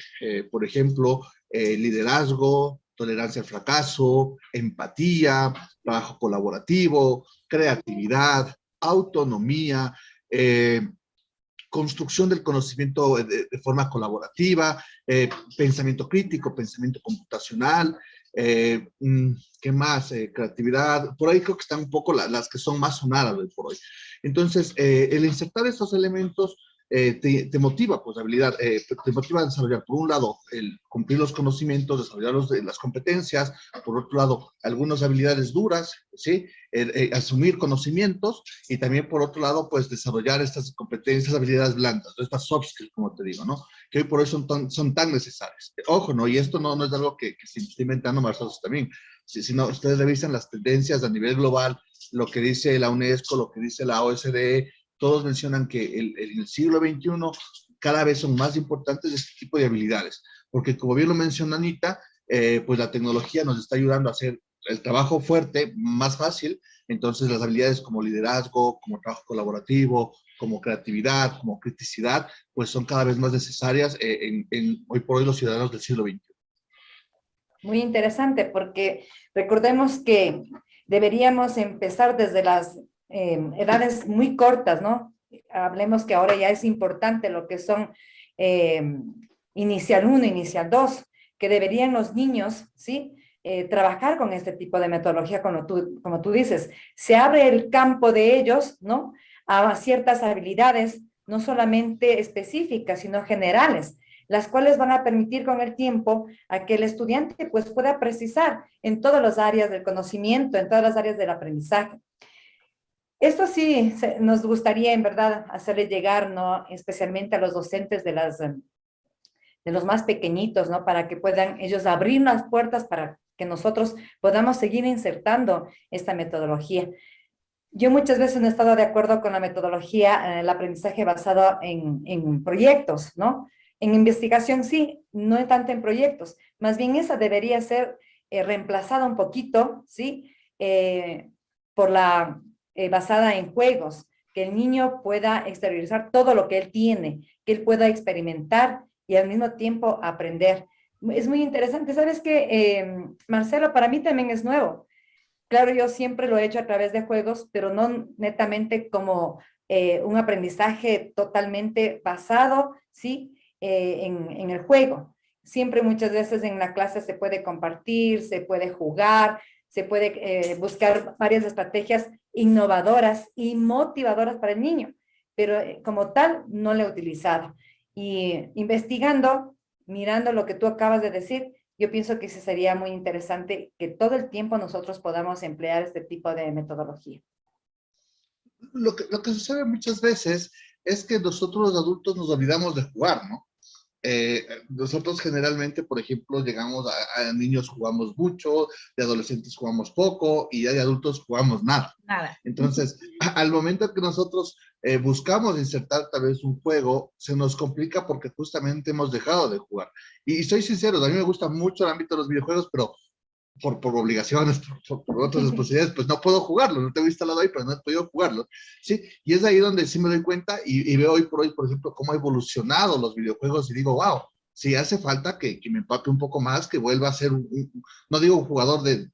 Speaker 4: Por ejemplo, liderazgo, tolerancia al fracaso, empatía, trabajo colaborativo, creatividad, autonomía, construcción del conocimiento de forma colaborativa, pensamiento crítico, pensamiento computacional, ¿qué más? Creatividad, por ahí creo que están un poco las que son más sonadas hoy por hoy. Entonces, el insertar estos elementos te motiva, pues, habilidad, te motiva a desarrollar, por un lado, el cumplir los conocimientos, desarrollar las competencias, por otro lado, algunas habilidades duras, ¿sí? Asumir conocimientos, y también, por otro lado, pues, desarrollar estas competencias, habilidades blandas, estas soft skills, como te digo, ¿no? Que hoy por hoy son tan necesarias. Ojo, ¿no? Y esto no es algo que se está inventando Marcelo también. Si no, ustedes revisan las tendencias a nivel global, lo que dice la UNESCO, lo que dice la OSDE, todos mencionan que en el siglo XXI cada vez son más importantes este tipo de habilidades, porque como bien lo menciona Anita, pues la tecnología nos está ayudando a hacer el trabajo fuerte más fácil. Entonces las habilidades como liderazgo, como trabajo colaborativo, como creatividad, como criticidad, pues son cada vez más necesarias hoy por hoy los ciudadanos del siglo XXI.
Speaker 2: Muy interesante, porque recordemos que deberíamos empezar desde las edades muy cortas, ¿no? Hablemos que ahora ya es importante lo que son inicial 1, inicial 2, que deberían los niños, ¿sí? Trabajar con este tipo de metodología, como tú dices. Se abre el campo de ellos, ¿no? A ciertas habilidades, no solamente específicas, sino generales, las cuales van a permitir con el tiempo a que el estudiante pues pueda precisar en todas las áreas del conocimiento, en todas las áreas del aprendizaje. Esto sí nos gustaría en verdad hacerle llegar, ¿no? Especialmente a los docentes de los más pequeñitos, ¿no? Para que puedan ellos abrir las puertas para que nosotros podamos seguir insertando esta metodología. Yo muchas veces no he estado de acuerdo con la metodología, el aprendizaje basado en proyectos, ¿no? En investigación sí, no tanto en proyectos. Más bien esa debería ser reemplazada un poquito, ¿sí? Por la basada en juegos, que el niño pueda exteriorizar todo lo que él tiene, que él pueda experimentar y al mismo tiempo aprender. Es muy interesante. ¿Sabes qué, Marcelo? Para mí también es nuevo. Claro, yo siempre lo he hecho a través de juegos, pero no netamente como un aprendizaje totalmente basado, ¿sí? En el juego. Siempre muchas veces en la clase se puede compartir, se puede jugar, se puede buscar varias estrategias innovadoras y motivadoras para el niño, pero como tal no lo he utilizado. Y investigando, mirando lo que tú acabas de decir, yo pienso que sí sería muy interesante que todo el tiempo nosotros podamos emplear este tipo de metodología.
Speaker 4: Lo que sucede muchas veces es que nosotros los adultos nos olvidamos de jugar, ¿no? Nosotros generalmente, por ejemplo, llegamos a niños jugamos mucho, de adolescentes jugamos poco y ya de adultos jugamos nada.
Speaker 1: Nada.
Speaker 4: Entonces, al momento que nosotros buscamos insertar tal vez un juego, se nos complica porque justamente hemos dejado de jugar. Y soy sincero, a mí me gusta mucho el ámbito de los videojuegos, pero por obligaciones, por otras responsabilidades, pues no puedo jugarlo, no tengo instalado ahí, pero no he podido jugarlo, ¿sí? Y es ahí donde sí me doy cuenta y veo hoy por ejemplo, cómo ha evolucionado los videojuegos y digo, wow, sí hace falta que me empape un poco más, que vuelva a ser, no digo un jugador desde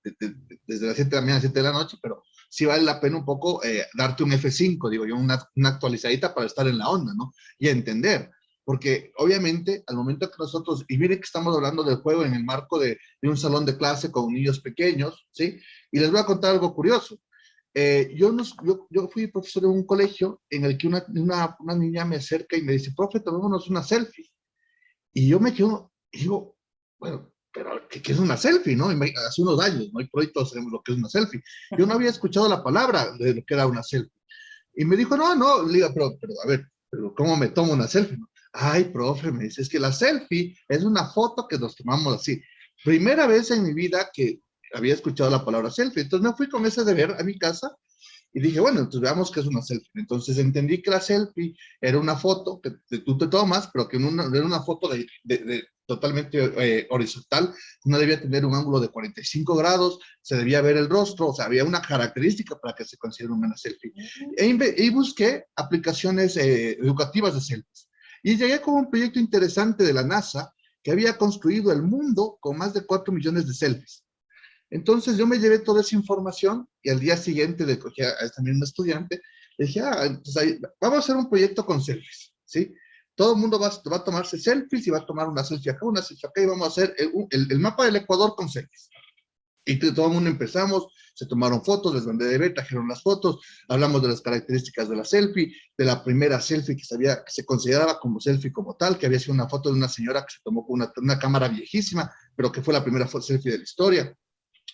Speaker 4: las 7 de la mañana a 7 de la noche, pero sí vale la pena un poco darte un F5, digo yo, una actualizadita para estar en la onda, ¿no? Y entender. Porque obviamente al momento que nosotros, y miren que estamos hablando del juego en el marco de un salón de clase con niños pequeños, ¿sí? Y les voy a contar algo curioso. Yo fui profesor en un colegio en el que una niña me acerca y me dice, profe, tomémonos una selfie. Y yo me quedo, y digo, bueno, pero ¿qué es una selfie, no? Hace unos años, ¿no? Y por ahí todos sabemos lo que es una selfie. Yo no había escuchado la palabra de lo que era una selfie. Y me dijo, no, le digo, pero a ver, pero ¿cómo me tomo una selfie? Ay, profe, me dice, es que la selfie es una foto que nos tomamos así. Primera vez en mi vida que había escuchado la palabra selfie. Entonces me fui con ese deber a mi casa y dije, bueno, entonces veamos qué es una selfie. Entonces entendí que la selfie era una foto que tú te tomas, pero que era una foto totalmente horizontal, no debía tener un ángulo de 45 grados, se debía ver el rostro, o sea, había una característica para que se considere una selfie. Y busqué aplicaciones educativas de selfies. Y llegué con un proyecto interesante de la NASA que había construido el mundo con más de 4 millones de selfies. Entonces yo me llevé toda esa información y al día siguiente de cogí a esta misma estudiante, le dije, pues vamos a hacer un proyecto con selfies, ¿sí? Todo el mundo va a tomarse selfies y va a tomar una selfie acá, una selfie acá y vamos a hacer el mapa del Ecuador con selfies. Y todo el mundo empezamos, se tomaron fotos, les mandé de ver, trajeron las fotos, hablamos de las características de la selfie, de la primera selfie que se consideraba como selfie como tal, que había sido una foto de una señora que se tomó con una cámara viejísima, pero que fue la primera selfie de la historia.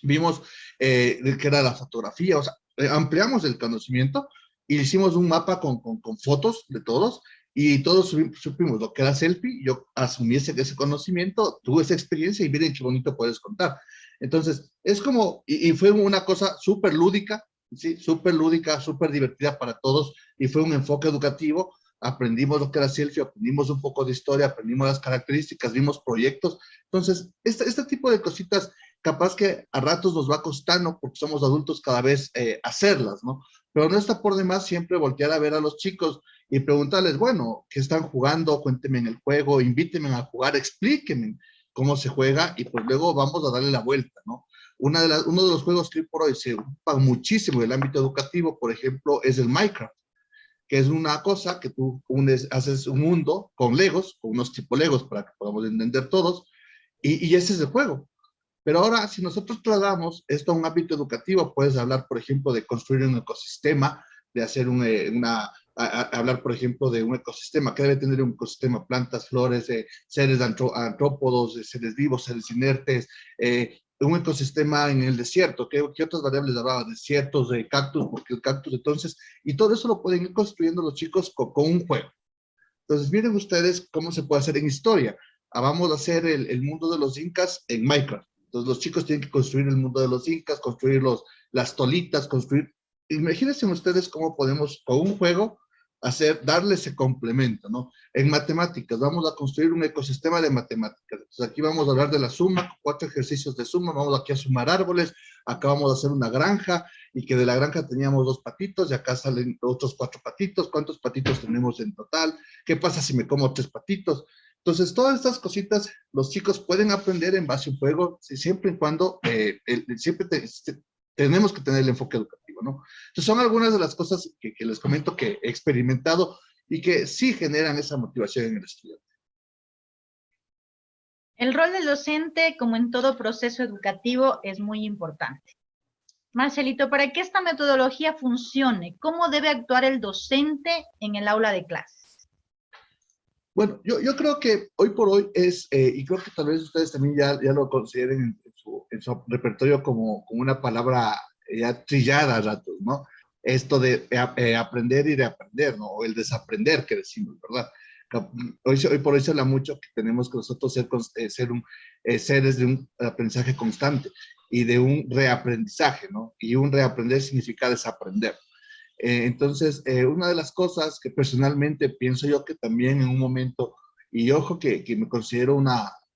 Speaker 4: Vimos que era la fotografía, o sea, ampliamos el conocimiento y hicimos un mapa con fotos de todos y todos supimos lo que era selfie. Yo asumí ese conocimiento, tuve esa experiencia y miren qué bonito puedes contar. Entonces, es como, y fue una cosa súper lúdica, ¿sí? Súper lúdica, súper divertida para todos y fue un enfoque educativo. Aprendimos lo que era selfie, aprendimos un poco de historia, aprendimos las características, vimos proyectos. Entonces, este tipo de cositas capaz que a ratos nos va costando porque somos adultos cada vez hacerlas, ¿no? Pero no está por demás siempre voltear a ver a los chicos y preguntarles, bueno, ¿qué están jugando? Cuéntenme en el juego, invítenme a jugar, explíquenme cómo se juega y pues luego vamos a darle la vuelta, ¿no? Uno de los juegos que hoy por hoy se ocupa muchísimo en el ámbito educativo, por ejemplo, es el Minecraft, que es una cosa que tú haces un mundo con Legos, con unos tipo Legos para que podamos entender todos, y ese es el juego. Pero ahora, si nosotros trasladamos esto a un ámbito educativo, puedes hablar, por ejemplo, de construir un ecosistema, de hacer hablar, por ejemplo, de un ecosistema, que debe tener un ecosistema, plantas, flores, seres antrópodos, seres vivos, seres inertes, un ecosistema en el desierto. ¿Qué otras variables hablaba? Desiertos, de cactus, porque el cactus, entonces, y todo eso lo pueden ir construyendo los chicos con un juego. Entonces, miren ustedes cómo se puede hacer en historia. Vamos a hacer el mundo de los incas en Minecraft. Entonces los chicos tienen que construir el mundo de los incas, construir las tolitas, construir. Imagínense ustedes cómo podemos con un juego darle ese complemento, ¿no? En matemáticas, vamos a construir un ecosistema de matemáticas. Entonces aquí vamos a hablar de la suma, 4 ejercicios de suma, vamos aquí a sumar árboles, acá vamos a hacer una granja, y que de la granja teníamos 2 patitos, y acá salen otros 4 patitos, ¿cuántos patitos tenemos en total? ¿Qué pasa si me como 3 patitos? Entonces, todas estas cositas los chicos pueden aprender en base a un juego, siempre y cuando tenemos que tener el enfoque educativo, ¿no? Entonces, son algunas de las cosas que les comento que he experimentado y que sí generan esa motivación en el estudiante.
Speaker 1: El rol del docente, como en todo proceso educativo, es muy importante. Marcelito, para que esta metodología funcione, ¿cómo debe actuar el docente en el aula de clases?
Speaker 4: Bueno, yo creo que hoy por hoy y creo que tal vez ustedes también ya lo consideren en su repertorio como una palabra ya trillada a ratos, ¿no? Esto de aprender y reaprender, ¿no? O el desaprender que decimos, ¿verdad? Hoy por hoy se habla mucho que tenemos que nosotros ser seres de un aprendizaje constante y de un reaprendizaje, ¿no? Y un reaprender significa desaprender. Entonces, una de las cosas que personalmente pienso yo que también en un momento, y ojo que me considero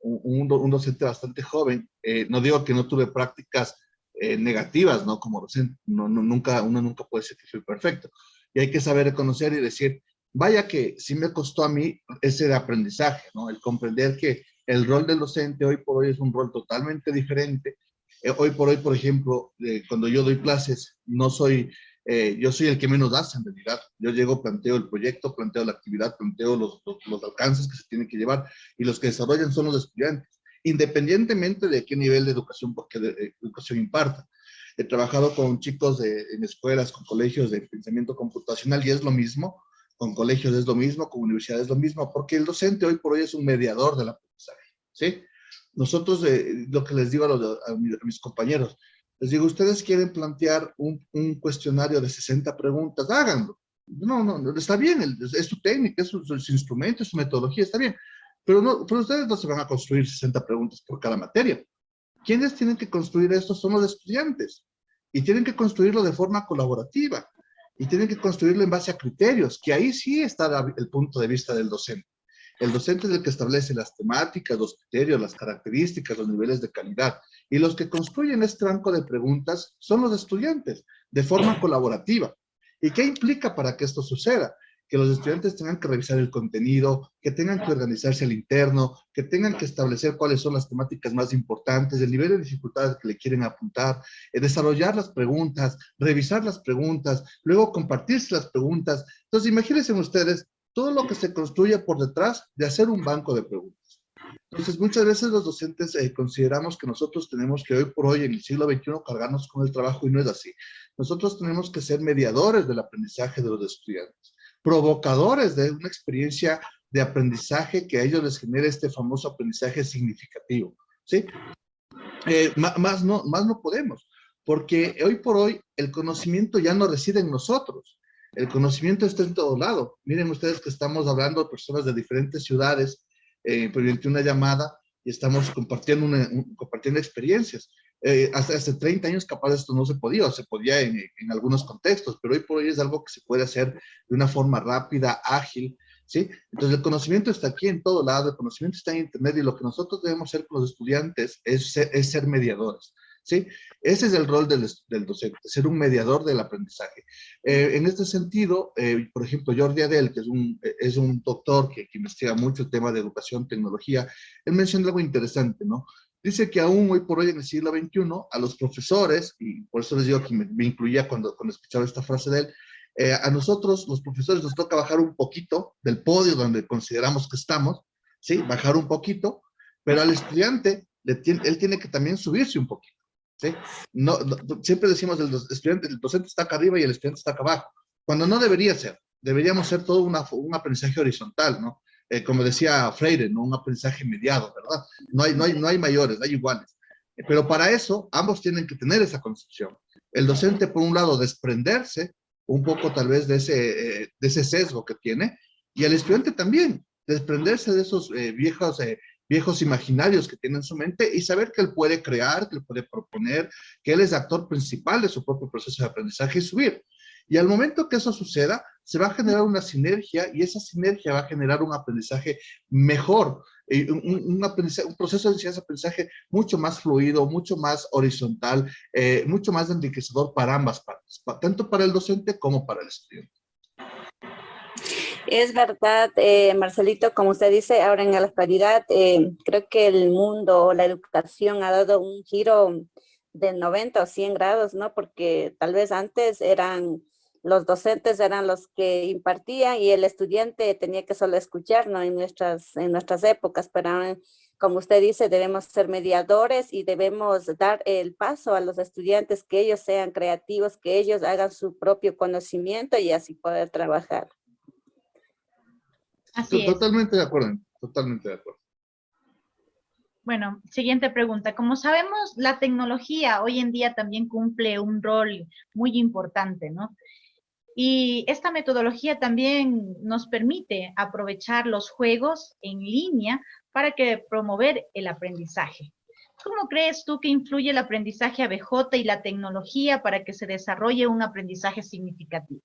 Speaker 4: un docente bastante joven. No digo que no tuve prácticas negativas, ¿no? Como docente, uno nunca puede decir que soy perfecto. Y hay que saber reconocer y decir, vaya que sí me costó a mí ese aprendizaje, ¿no? El comprender que el rol del docente hoy por hoy es un rol totalmente diferente. Hoy por hoy, por ejemplo, cuando yo doy clases, no soy, yo soy el que menos hace en realidad. Yo llego, planteo el proyecto, planteo la actividad, planteo los alcances que se tienen que llevar y los que desarrollan son los estudiantes, independientemente de qué nivel de educación, porque de educación imparta. He trabajado con chicos en escuelas, con colegios de pensamiento computacional y es lo mismo, con colegios es lo mismo, con universidades es lo mismo, porque el docente hoy por hoy es un mediador del aprendizaje, ¿sí? Nosotros, lo que les digo a mis compañeros, les digo, ustedes quieren plantear un cuestionario de 60 preguntas, háganlo. No, está bien, es su técnica, es su instrumento, es su metodología, está bien. Pero ustedes no se van a construir 60 preguntas por cada materia. Quienes tienen que construir esto son los estudiantes y tienen que construirlo de forma colaborativa y tienen que construirlo en base a criterios, que ahí sí está el punto de vista del docente. El docente es el que establece las temáticas, los criterios, las características, los niveles de calidad. Y los que construyen este banco de preguntas son los estudiantes, de forma colaborativa. ¿Y qué implica para que esto suceda? Que los estudiantes tengan que revisar el contenido, que tengan que organizarse al interno, que tengan que establecer cuáles son las temáticas más importantes, el nivel de dificultades que le quieren apuntar, desarrollar las preguntas, revisar las preguntas, luego compartirse las preguntas. Entonces, imagínense ustedes todo lo que se construye por detrás de hacer un banco de preguntas. Entonces, muchas veces los docentes consideramos que nosotros tenemos que hoy por hoy, en el siglo XXI, cargarnos con el trabajo y no es así. Nosotros tenemos que ser mediadores del aprendizaje de los estudiantes, provocadores de una experiencia de aprendizaje que a ellos les genere este famoso aprendizaje significativo, ¿sí? Más no podemos, porque hoy por hoy el conocimiento ya no reside en nosotros. El conocimiento está en todo lado. Miren ustedes que estamos hablando de personas de diferentes ciudades mediante una llamada y estamos compartiendo experiencias. Hace 30 años capaz esto no se podía, o se podía en algunos contextos, pero hoy por hoy es algo que se puede hacer de una forma rápida, ágil, ¿sí? Entonces el conocimiento está aquí en todo lado, el conocimiento está en internet y lo que nosotros debemos hacer con los estudiantes es ser mediadores, ¿sí? Ese es el rol del docente, ser un mediador del aprendizaje. En este sentido, por ejemplo, Jordi Adel, que es un doctor que investiga mucho el tema de educación, tecnología, él menciona algo interesante, ¿no? Dice que aún hoy por hoy en el siglo XXI, a los profesores, y por eso les digo que me incluía cuando escuchaba esta frase de él, a nosotros, los profesores, nos toca bajar un poquito del podio donde consideramos que estamos, ¿sí? Bajar un poquito, pero al estudiante, él tiene que también subirse un poquito, ¿sí? Siempre decimos el docente está acá arriba y el estudiante está acá abajo, cuando no debería ser. Deberíamos ser todo un aprendizaje horizontal, ¿no? Como decía Freire, ¿no? Un aprendizaje mediado, ¿verdad? No hay mayores, hay iguales. Pero para eso, ambos tienen que tener esa concepción. El docente, por un lado, desprenderse un poco tal vez de ese sesgo que tiene, y el estudiante también, desprenderse de esos viejos imaginarios que tiene en su mente y saber que él puede crear, que él puede proponer, que él es actor principal de su propio proceso de aprendizaje y subir. Y al momento que eso suceda, se va a generar una sinergia y esa sinergia va a generar un aprendizaje mejor, un proceso de enseñanza-aprendizaje mucho más fluido, mucho más horizontal, mucho más enriquecedor para ambas partes, tanto para el docente como para el estudiante.
Speaker 5: Es verdad, Marcelito, como usted dice, ahora en la actualidad, creo que el mundo, la educación ha dado un giro de 90 o 100 grados, ¿no? Porque tal vez antes los docentes eran los que impartían y el estudiante tenía que solo escuchar, ¿no? En nuestras épocas, pero ahora, como usted dice, debemos ser mediadores y debemos dar el paso a los estudiantes, que ellos sean creativos, que ellos hagan su propio conocimiento y así poder trabajar.
Speaker 1: Así es.
Speaker 4: Totalmente de acuerdo, totalmente de acuerdo.
Speaker 1: Bueno, siguiente pregunta. Como sabemos, la tecnología hoy en día también cumple un rol muy importante, ¿no? Y esta metodología también nos permite aprovechar los juegos en línea para promover el aprendizaje. ¿Cómo crees tú que influye el aprendizaje ABJ y la tecnología para que se desarrolle un aprendizaje significativo?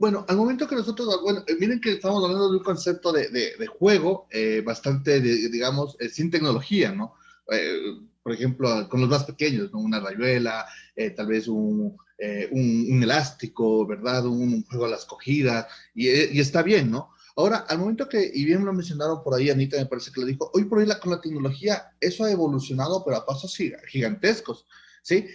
Speaker 4: Bueno, al momento que nosotros, bueno, miren que estamos hablando de un concepto de juego bastante, digamos, sin tecnología, ¿no? Por ejemplo, con los más pequeños, ¿no? Una rayuela, tal vez un elástico, ¿verdad? Un juego a la escogida, y está bien, ¿no? Ahora, al momento que, y bien lo mencionaron por ahí, Anita me parece que lo dijo, hoy por hoy con la tecnología eso ha evolucionado, pero a pasos gigantescos, ¿sí?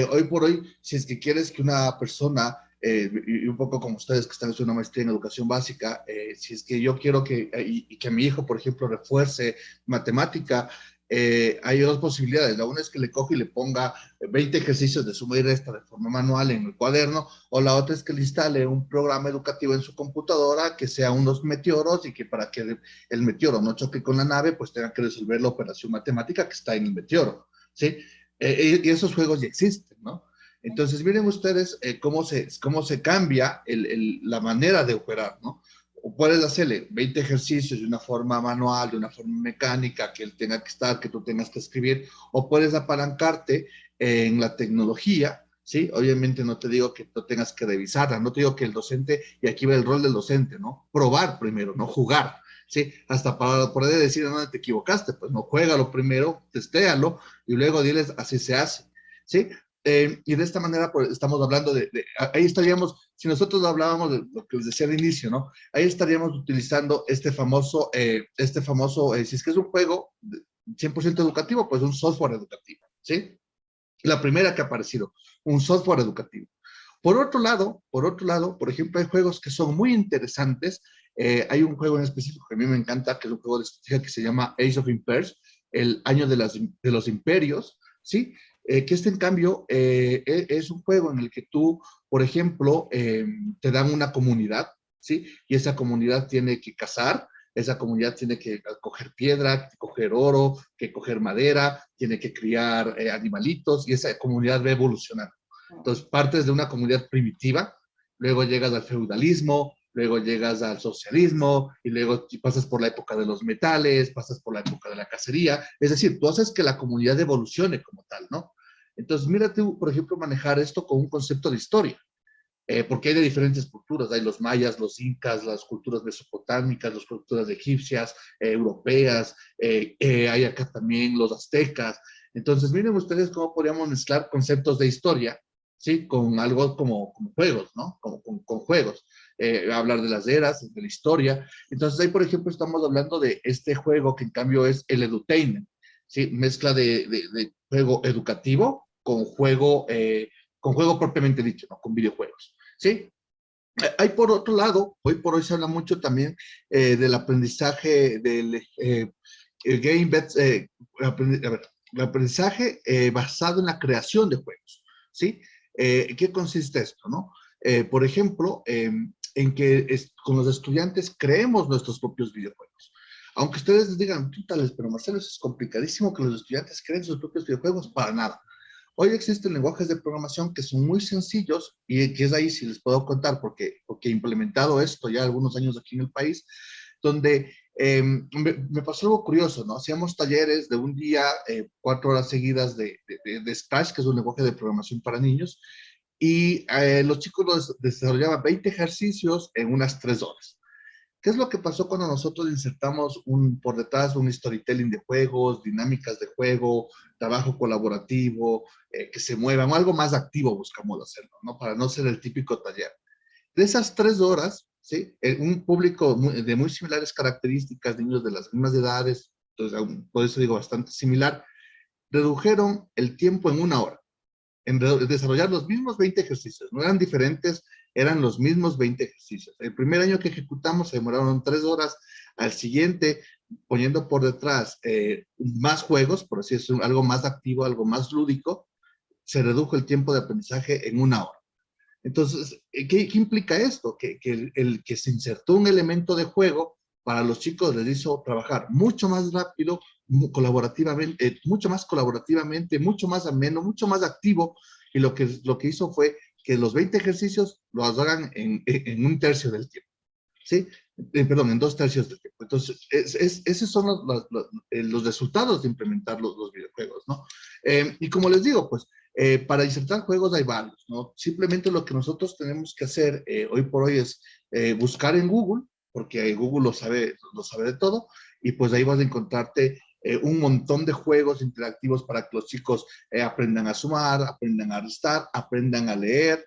Speaker 4: Hoy por hoy, si es que quieres que una persona y un poco como ustedes que están haciendo una maestría en educación básica, si es que yo quiero y que mi hijo, por ejemplo, refuerce matemática, hay dos posibilidades. La una es que le coge y le ponga 20 ejercicios de suma y resta de forma manual en el cuaderno, o la otra es que le instale un programa educativo en su computadora que sea unos meteoros y que para que el meteoro no choque con la nave, pues tenga que resolver la operación matemática que está en el meteoro, ¿sí? Y esos juegos ya existen, ¿no? Entonces, miren ustedes cómo se cambia la manera de operar, ¿no? O puedes hacerle 20 ejercicios de una forma manual, de una forma mecánica, que él tenga que estar, que tú tengas que escribir, o puedes apalancarte en la tecnología, ¿sí? Obviamente no te digo que tú tengas que revisarla, no te digo que el docente, y aquí va el rol del docente, ¿no? Probar primero, no jugar, ¿sí? Hasta para poder decir dónde te equivocaste, pues no, juégalo primero, testéalo, y luego diles, así se hace, ¿sí? Y de esta manera pues, estamos hablando ahí estaríamos, si nosotros hablábamos de lo que les decía al inicio, ¿no? Ahí estaríamos utilizando este famoso, si es que es un juego 100% educativo, pues un software educativo, ¿sí? La primera que ha aparecido, un software educativo. Por otro lado, por ejemplo, hay juegos que son muy interesantes. Hay un juego en específico que a mí me encanta, que es un juego de estrategia que se llama Age of Empires, el año de los imperios, ¿sí? Que en cambio es un juego en el que tú, por ejemplo, te dan una comunidad, ¿sí? Y esa comunidad tiene que cazar, esa comunidad tiene que coger piedra, coger oro, que coger madera, tiene que criar animalitos y esa comunidad va evolucionando. Entonces, partes de una comunidad primitiva, luego llegas al feudalismo, luego llegas al socialismo, y luego pasas por la época de los metales, pasas por la época de la cacería. Es decir, tú haces que la comunidad evolucione como tal, ¿no? Entonces, mírate, por ejemplo, manejar esto con un concepto de historia. Porque hay de diferentes culturas, hay los mayas, los incas, las culturas mesopotámicas, las culturas egipcias, europeas, hay acá también los aztecas. Entonces, miren ustedes cómo podríamos mezclar conceptos de historia, ¿sí? Con algo como juegos, ¿no? Con juegos. Hablar de las eras, de la historia. Entonces, ahí, por ejemplo, estamos hablando de este juego que en cambio es el edutainment, ¿sí? Mezcla de juego educativo con juego propiamente dicho, ¿no? Con videojuegos, ¿sí? Hay por otro lado, hoy por hoy se habla mucho también del aprendizaje el el aprendizaje basado en la creación de juegos, ¿sí? ¿Qué consiste esto, no? Por ejemplo, en que con los estudiantes creemos nuestros propios videojuegos. Aunque ustedes digan, tales, pero Marcelo, es complicadísimo que los estudiantes creen sus propios videojuegos, para nada. Hoy existen lenguajes de programación que son muy sencillos y que es ahí si les puedo contar porque he implementado esto ya algunos años aquí en el país, donde me pasó algo curioso, ¿no? Hacíamos talleres de un día, 4 horas seguidas de Scratch, que es un lenguaje de programación para niños, y los chicos desarrollaban 20 ejercicios en unas 3 horas. ¿Qué es lo que pasó cuando nosotros insertamos por detrás un storytelling de juegos, dinámicas de juego, trabajo colaborativo, que se muevan, algo más activo buscamos hacerlo, ¿no? Para no ser el típico taller. De esas 3 horas, ¿sí? Un público de muy similares características, niños de las mismas edades, entonces, por eso digo bastante similar, redujeron el tiempo en 1 hora en desarrollar los mismos 20 ejercicios. No eran diferentes, eran los mismos 20 ejercicios. El primer año que ejecutamos se demoraron 3 horas. Al siguiente, poniendo por detrás más juegos, por así decirlo, algo más activo, algo más lúdico, se redujo el tiempo de aprendizaje en 1 hora. Entonces, ¿qué implica esto? Que el que se insertó un elemento de juego para los chicos les hizo trabajar mucho más rápido, colaborativamente, mucho más colaborativamente, mucho más ameno, mucho más activo, y lo que hizo fue que los 20 ejercicios los hagan en 1/3 del tiempo, ¿sí? Perdón, en 2/3 del tiempo. Entonces, esos son los resultados de implementar los videojuegos, ¿no? Y como les digo, pues, Para insertar juegos hay varios, ¿no? Simplemente lo que nosotros tenemos que hacer hoy por hoy es buscar en Google, porque Google lo sabe de todo, y pues ahí vas a encontrarte un montón de juegos interactivos para que los chicos aprendan a sumar, aprendan a restar, aprendan a leer.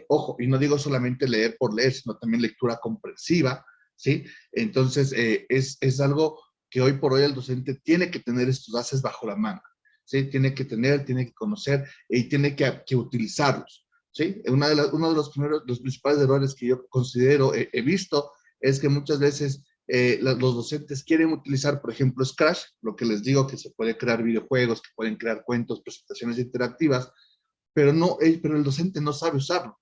Speaker 4: Ojo, y no digo solamente leer por leer, sino también lectura comprensiva, ¿sí? Entonces, es algo que hoy por hoy el docente tiene que tener estos haces bajo la manga, ¿sí? Tiene que tener, tiene que conocer y tiene que utilizarlos, ¿sí? Uno de los principales errores que yo considero, he visto, es que muchas veces los docentes quieren utilizar, por ejemplo, Scratch, lo que les digo, que se puede crear videojuegos, que pueden crear cuentos, presentaciones interactivas, pero, pero el docente no sabe usarlo.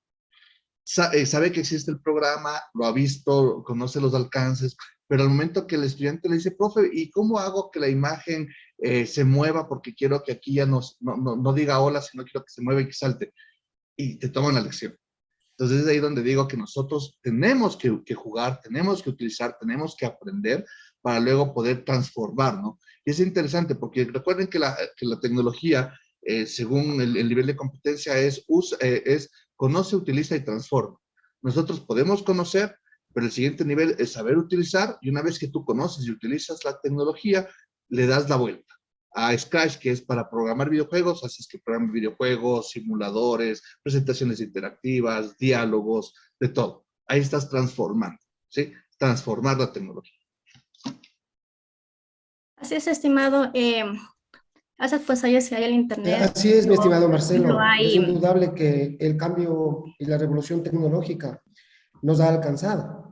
Speaker 4: Sabe que existe el programa, lo ha visto, conoce los alcances, pero al momento que el estudiante le dice, profe, ¿y cómo hago que la imagen se mueva? Porque quiero que aquí ya no diga hola, sino quiero que se mueva y que salte. Y te toman la lección. Entonces es ahí donde digo que nosotros tenemos que jugar, tenemos que utilizar, tenemos que aprender para luego poder transformar, ¿no? Y es interesante porque recuerden que la tecnología, según el nivel de competencia, es conoce, utiliza y transforma. Nosotros podemos conocer, pero el siguiente nivel es saber utilizar, y una vez que tú conoces y utilizas la tecnología, le das la vuelta. A Scratch, que es para programar videojuegos, haces que programen videojuegos, simuladores, presentaciones interactivas, diálogos, de todo. Ahí estás transformando, ¿sí? Transformar la tecnología.
Speaker 3: Así es, estimado. Hace pues años que hay el internet.
Speaker 6: Así es, mi estimado
Speaker 1: No
Speaker 6: Marcelo. Es
Speaker 1: hay,
Speaker 6: indudable que el cambio y la revolución tecnológica nos ha alcanzado.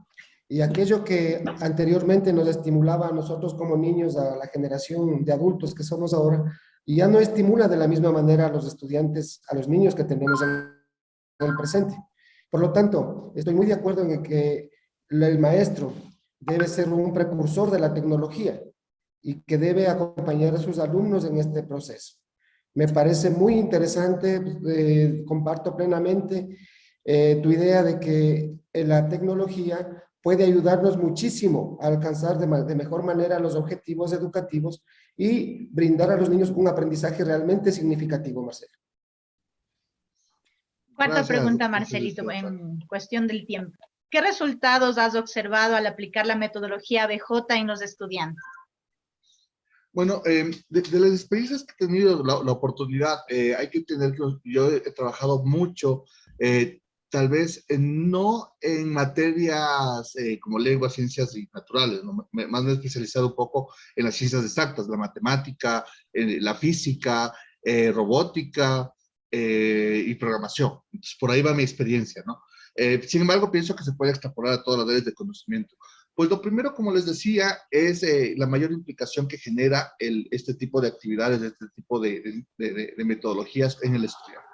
Speaker 6: Y aquello que anteriormente nos estimulaba a nosotros como niños, a la generación de adultos que somos ahora, y ya no estimula de la misma manera a los estudiantes, a los niños que tenemos en el presente. Por lo tanto, estoy muy de acuerdo en que el maestro debe ser un precursor de la tecnología y que debe acompañar a sus alumnos en este proceso. Me parece muy interesante, comparto plenamente tu idea de que la tecnología puede ayudarnos muchísimo a alcanzar de mejor manera los objetivos educativos y brindar a los niños un aprendizaje realmente significativo, Marcelo.
Speaker 1: cuarta
Speaker 4: Gracias,
Speaker 1: pregunta,
Speaker 4: doctor
Speaker 1: Marcelito,
Speaker 4: Celestino.
Speaker 1: en cuestión del tiempo. ¿Qué resultados has observado al aplicar la metodología BJ en los estudiantes?
Speaker 4: Bueno, de las experiencias que he tenido la oportunidad, hay que entender que yo he trabajado mucho, tal vez no en materias como lengua, ciencias y naturales, ¿no? Más me he especializado un poco en las ciencias exactas, la matemática, la física, robótica y programación. Entonces, por ahí va mi experiencia, ¿no? Sin embargo, pienso que se puede extrapolar a todas las áreas de conocimiento. Pues lo primero, como les decía, es la mayor implicación que genera este tipo de actividades, este tipo de metodologías en el estudiante.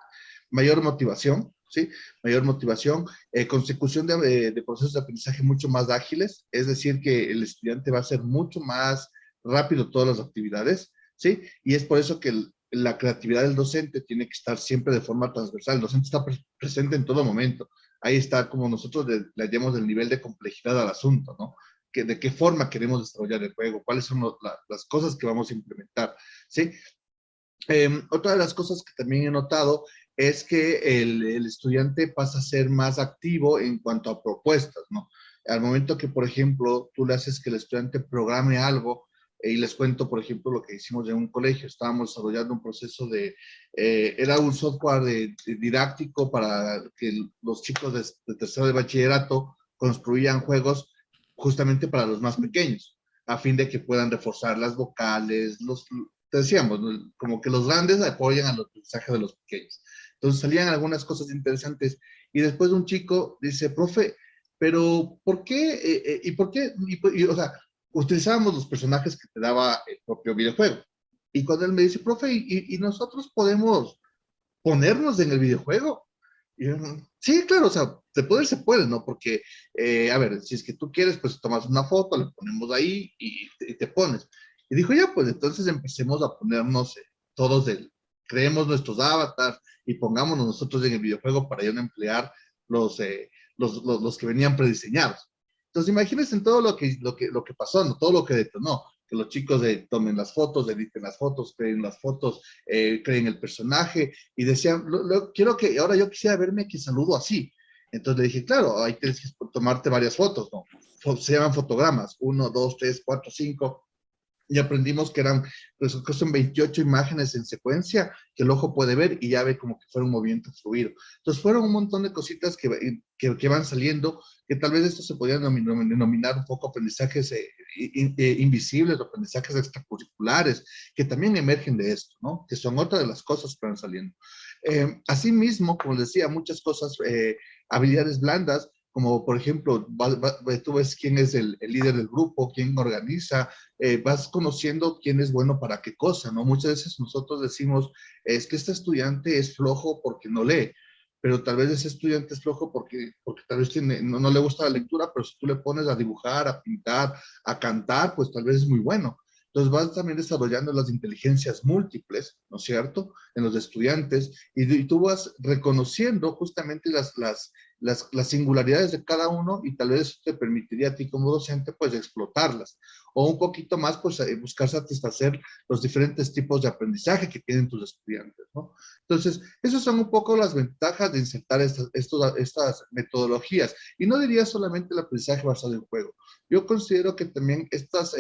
Speaker 4: Mayor motivación, ¿sí? Mayor motivación, consecución de procesos de aprendizaje mucho más ágiles, es decir, que el estudiante va a hacer mucho más rápido todas las actividades, ¿sí? Y es por eso que la creatividad del docente tiene que estar siempre de forma transversal. El docente está presente en todo momento. Ahí está como nosotros le llamamos el nivel de complejidad al asunto, ¿no? De qué forma queremos desarrollar el juego, cuáles son las cosas que vamos a implementar, ¿sí? Otra de las cosas que también he notado es que el estudiante pasa a ser más activo en cuanto a propuestas, ¿no? Al momento que, por ejemplo, tú le haces que el estudiante programe algo, y les cuento, por ejemplo, lo que hicimos en un colegio. Estábamos desarrollando un proceso era un software didáctico para que los chicos de tercero de bachillerato construían juegos justamente para los más pequeños, a fin de que puedan reforzar las vocales, te decíamos, ¿no? Como que los grandes apoyan al aprendizaje de los pequeños. Entonces salían algunas cosas interesantes, y después un chico dice, profe, pero ¿por qué? ¿Y por qué? O sea, utilizábamos los personajes que te daba el propio videojuego. Y cuando él me dice, profe, ¿y nosotros podemos ponernos en el videojuego? Y yo, sí, claro, o sea, de poder se puede, ¿no? Porque, a ver, si es que tú quieres, pues tomas una foto, le ponemos ahí y te pones. Y dijo, ya, pues entonces empecemos a ponernos todos creemos nuestros avatars y pongámonos nosotros en el videojuego para ya no emplear los que venían prediseñados. Entonces, imagínense en todo lo que pasó, ¿no? Todo lo que detonó. que los chicos tomen las fotos, editen las fotos, creen las fotos, creen el personaje, y decían, quiero que, ahora yo quisiera verme que saludo así. Entonces le dije, claro, ahí tienes que tomarte varias fotos, ¿no? Se llaman fotogramas, 1, 2, 3, 4, 5, y aprendimos que eran, pues que son 28 imágenes en secuencia que el ojo puede ver y ya ve como que fuera un movimiento fluido. Entonces fueron un montón de cositas que van saliendo, que tal vez esto se podría denominar un poco aprendizajes invisibles o aprendizajes extracurriculares, que también emergen de esto, ¿no? Que son otra de las cosas que van saliendo. Asimismo, como les decía, muchas cosas, habilidades blandas, como por ejemplo, tú ves quién es el líder del grupo, quién organiza, vas conociendo quién es bueno para qué cosa, ¿no? Muchas veces nosotros decimos, es que este estudiante es flojo porque no lee, pero tal vez ese estudiante es flojo porque tal vez no le gusta la lectura, pero si tú le pones a dibujar, a pintar, a cantar, pues tal vez es muy bueno. Entonces vas también desarrollando las inteligencias múltiples, ¿no es cierto?, en los estudiantes, y tú vas reconociendo justamente las singularidades de cada uno, y tal vez te permitiría a ti como docente pues explotarlas, o un poquito más pues buscar satisfacer los diferentes tipos de aprendizaje que tienen tus estudiantes, ¿no? Entonces, esas son un poco las ventajas de insertar estas metodologías, y no diría solamente el aprendizaje basado en juego. Yo considero que también estos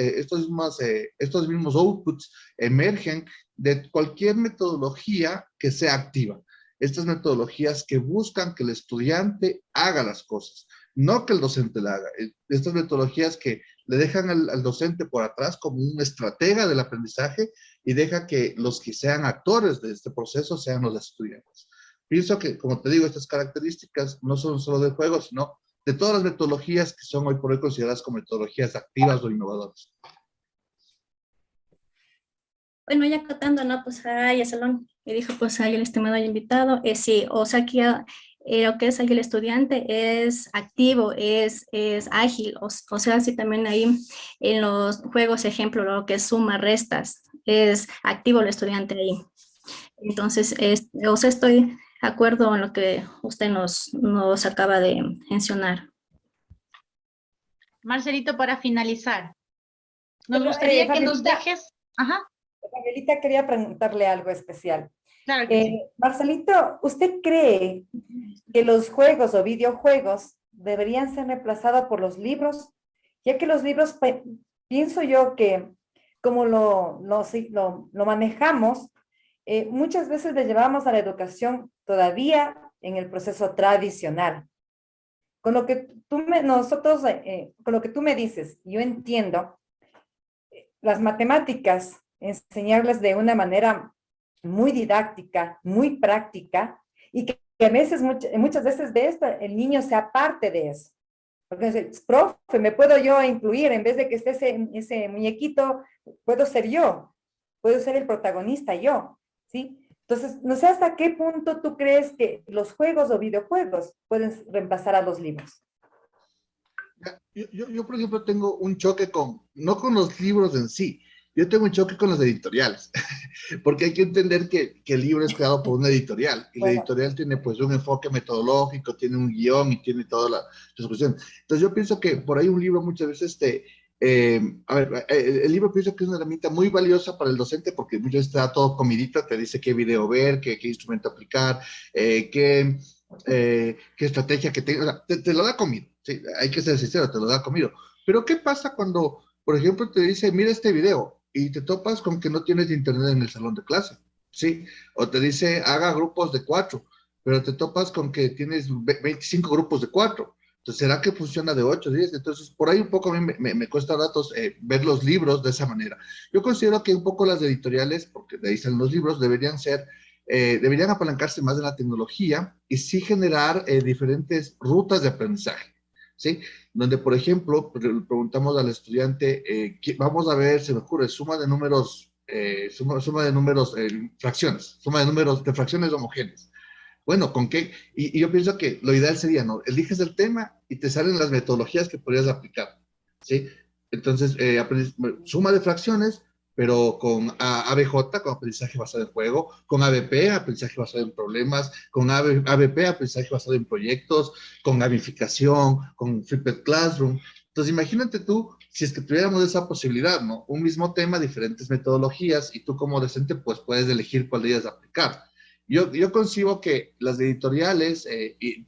Speaker 4: mismos outputs emergen de cualquier metodología que sea activa. Estas metodologías que buscan que el estudiante haga las cosas, no que el docente la haga. Estas metodologías que le dejan al docente por atrás como un estratega del aprendizaje y deja que los que sean actores de este proceso sean los estudiantes. Pienso que, como te digo, estas características no son solo del juego, sino de todas las metodologías que son hoy por hoy consideradas como metodologías activas o innovadoras.
Speaker 3: Bueno, ya acotando, ¿no? Pues ahí el salón me dijo, pues ahí el estimado invitado, sí, o sea que lo que es ahí el estudiante es activo, es ágil, o sea, sí también ahí en los juegos, ejemplo, lo que es suma, restas, es activo el estudiante ahí. Entonces, o sea, estoy de acuerdo en lo que usted nos acaba de mencionar.
Speaker 1: Marcelito, para finalizar, nos gustaría que nos dejes... Ajá.
Speaker 2: Gabrielita, quería preguntarle algo especial.
Speaker 1: Claro que sí.
Speaker 2: Marcelito, ¿usted cree que los juegos o videojuegos deberían ser reemplazados por los libros? Ya que los libros, pienso yo que como lo manejamos, muchas veces le llevamos a la educación todavía en el proceso tradicional. Con lo que con lo que tú me dices, yo entiendo, las matemáticas, enseñarles de una manera muy didáctica, muy práctica, y que a veces, muchas veces de esto, el niño sea parte de eso. Porque dice, profe, ¿me puedo yo incluir? En vez de que esté ese muñequito, puedo ser yo, puedo ser el protagonista yo, ¿sí? Entonces, no sé hasta qué punto tú crees que los juegos o videojuegos pueden reemplazar a los libros.
Speaker 4: Yo, por ejemplo, tengo un choque no con los libros en sí, yo tengo un choque con los editoriales, porque hay que entender que el libro es creado por una editorial, y la editorial tiene pues un enfoque metodológico, tiene un guión y tiene toda la discusión. Entonces yo pienso que por ahí un libro muchas veces el libro pienso que es una herramienta muy valiosa para el docente, porque muchas veces te da todo comidito, te dice qué video ver, qué instrumento aplicar, qué estrategia que tenga, o sea, te lo da comido, ¿sí? Hay que ser sincero, te lo da comido. Pero ¿qué pasa cuando, por ejemplo, te dice, mira este video, y te topas con que no tienes internet en el salón de clase, ¿sí? O te dice, haga grupos de 4, pero te topas con que tienes 25 grupos de 4. Entonces, ¿será que funciona de 8, 10? Entonces, por ahí un poco a mí me cuesta ratos ver los libros de esa manera. Yo considero que un poco las editoriales, porque de ahí están los libros, deberían apalancarse más en la tecnología y sí generar diferentes rutas de aprendizaje, ¿sí? Donde, por ejemplo, preguntamos al estudiante, vamos a ver, se me ocurre, suma de números, fracciones, suma de números de fracciones homogéneas. Bueno, ¿con qué? Y yo pienso que lo ideal sería, ¿no? Eliges el tema y te salen las metodologías que podrías aplicar, ¿sí? Entonces, suma de fracciones, pero con ABJ, con aprendizaje basado en juego, con ABP, aprendizaje basado en problemas, con ABP, aprendizaje basado en proyectos, con gamificación, con Flipped Classroom. Entonces, imagínate tú, si es que tuviéramos esa posibilidad, ¿no? Un mismo tema, diferentes metodologías, y tú como docente, pues puedes elegir cuál de ellas aplicar. Yo concibo que las editoriales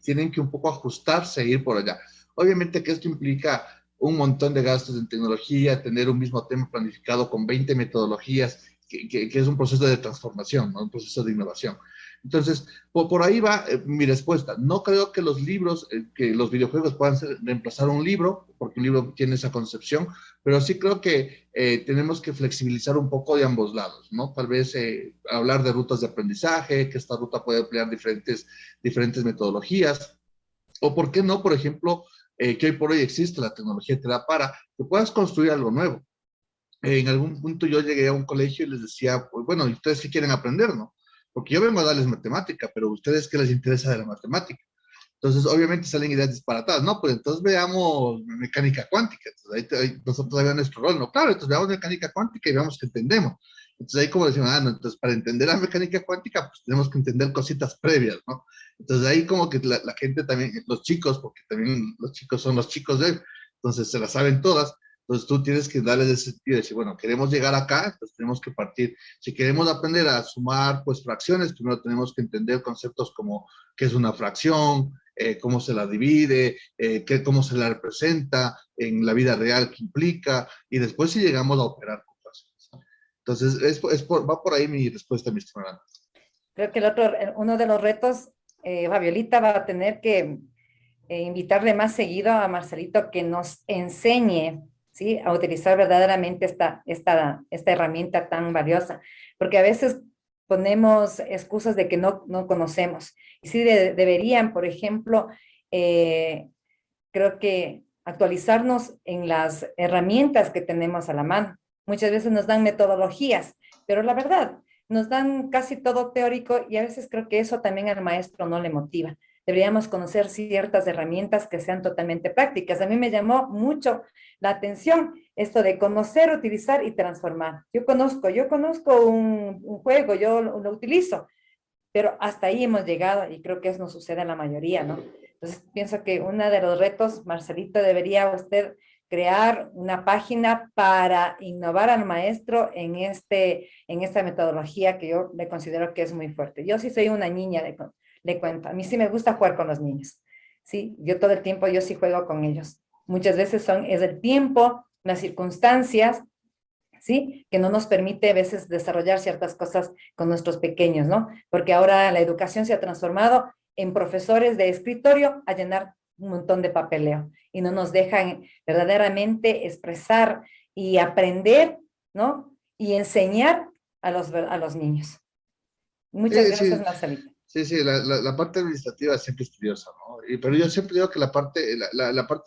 Speaker 4: tienen que un poco ajustarse e ir por allá. Obviamente que esto implica un montón de gastos en tecnología, tener un mismo tema planificado con 20 metodologías, que es un proceso de transformación, ¿no? Un proceso de innovación. Entonces, por ahí va mi respuesta. No creo que los libros, que los videojuegos puedan reemplazar un libro, porque un libro tiene esa concepción, pero sí creo que tenemos que flexibilizar un poco de ambos lados, ¿no? Tal vez hablar de rutas de aprendizaje, que esta ruta puede emplear diferentes metodologías, o por qué no, por ejemplo, que hoy por hoy existe la tecnología que te da para que puedas construir algo nuevo. En algún punto yo llegué a un colegio y les decía, pues, bueno, ¿y ustedes qué quieren aprender, no? Porque yo vengo a darles matemática, pero ¿a ustedes qué les interesa de la matemática? Entonces, obviamente salen ideas disparatadas, ¿no? Pues entonces veamos mecánica cuántica. Entonces, ahí nosotros había nuestro rol, ¿no? Claro, entonces veamos mecánica cuántica y veamos que entendemos. Entonces ahí como decimos, no, entonces para entender la mecánica cuántica, pues tenemos que entender cositas previas, ¿no? Entonces ahí como que la gente también, los chicos, porque también los chicos son los chicos de, entonces se las saben todas. Entonces tú tienes que darles ese sentido de decir, bueno, queremos llegar acá, entonces tenemos que partir. Si queremos aprender a sumar, pues, fracciones, primero tenemos que entender conceptos como qué es una fracción, cómo se la divide, cómo se la representa en la vida real, qué implica, y después si llegamos a operar con fracciones, ¿no? Entonces, va por ahí mi respuesta, mi estimada.
Speaker 2: Creo que uno de los retos, Fabiolita va a tener que invitarle más seguido a Marcelito que nos enseñe, ¿sí? A utilizar verdaderamente esta herramienta tan valiosa, porque a veces ponemos excusas de que no conocemos. Y sí deberían, por ejemplo, creo que actualizarnos en las herramientas que tenemos a la mano. Muchas veces nos dan metodologías, pero la verdad, nos dan casi todo teórico y a veces creo que eso también al maestro no le motiva. Deberíamos conocer ciertas herramientas que sean totalmente prácticas. A mí me llamó mucho la atención esto de conocer, utilizar y transformar. Yo conozco un juego, yo lo utilizo, pero hasta ahí hemos llegado y creo que eso nos sucede a la mayoría, ¿no? Entonces pienso que uno de los retos, Marcelito, debería usted crear una página para innovar al maestro en esta metodología que yo le considero que es muy fuerte. Yo sí soy una niña, le cuento, a mí sí me gusta jugar con los niños, ¿sí? Yo todo el tiempo, yo sí juego con ellos. Muchas veces es el tiempo, las circunstancias, ¿sí? Que no nos permite a veces desarrollar ciertas cosas con nuestros pequeños, ¿no? Porque ahora la educación se ha transformado en profesores de escritorio a llenar un montón de papeleo y no nos dejan verdaderamente expresar y aprender, ¿no? Y enseñar a los niños. Muchas gracias,
Speaker 4: Sí,
Speaker 2: Marcelita.
Speaker 4: sí, la parte administrativa siempre es tediosa, ¿no? Pero yo siempre digo que la parte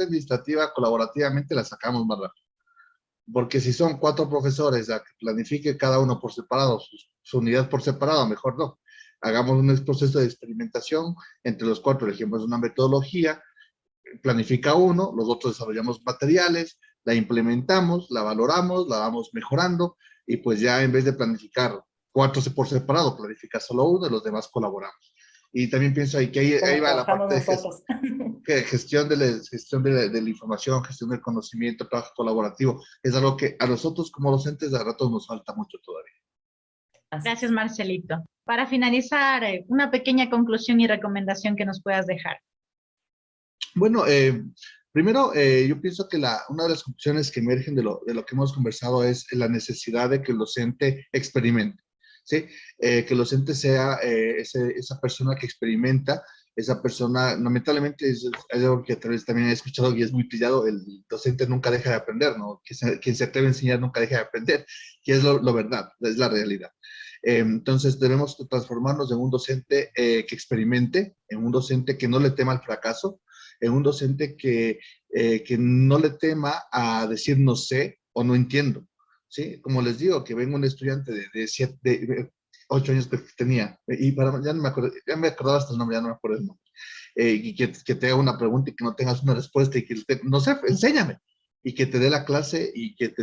Speaker 4: administrativa colaborativamente la sacamos más rápido. Porque si son 4 profesores a que planifique cada uno por separado, su unidad por separado, mejor no. Hagamos un proceso de experimentación entre los 4, elegimos una metodología, planifica uno, los otros desarrollamos materiales, la implementamos, la valoramos, la vamos mejorando y pues ya en vez de planificar 4 por separado, planifica solo uno y los demás colaboramos. Y también pienso ahí que ahí va la parte de gestión de la información, gestión del conocimiento, trabajo colaborativo. Es algo que a nosotros como docentes de rato nos falta mucho todavía.
Speaker 1: Gracias, Marcelito. Para finalizar, una pequeña conclusión y recomendación que nos puedas dejar.
Speaker 4: Bueno, primero, yo pienso que una de las conclusiones que emergen de lo que hemos conversado es la necesidad de que el docente experimente, ¿sí? Que el docente sea esa persona que experimenta, esa persona, lamentablemente, es algo que a través también he escuchado y es muy pillado, el docente nunca deja de aprender, ¿no? Quien se atreve a enseñar nunca deja de aprender, y es lo verdad, es la realidad. Entonces debemos transformarnos en un docente que experimente, en un docente que no le tema al fracaso, en un docente que no le tema a decir no sé o no entiendo, ¿sí? Como les digo, que venga un estudiante de 8 años que tenía, y ya no me acuerdo, ya me acordaba hasta el nombre, ya no me acuerdo el nombre, y que te haga una pregunta y que no tengas una respuesta y que no sé, enséñame, y que te dé la clase y que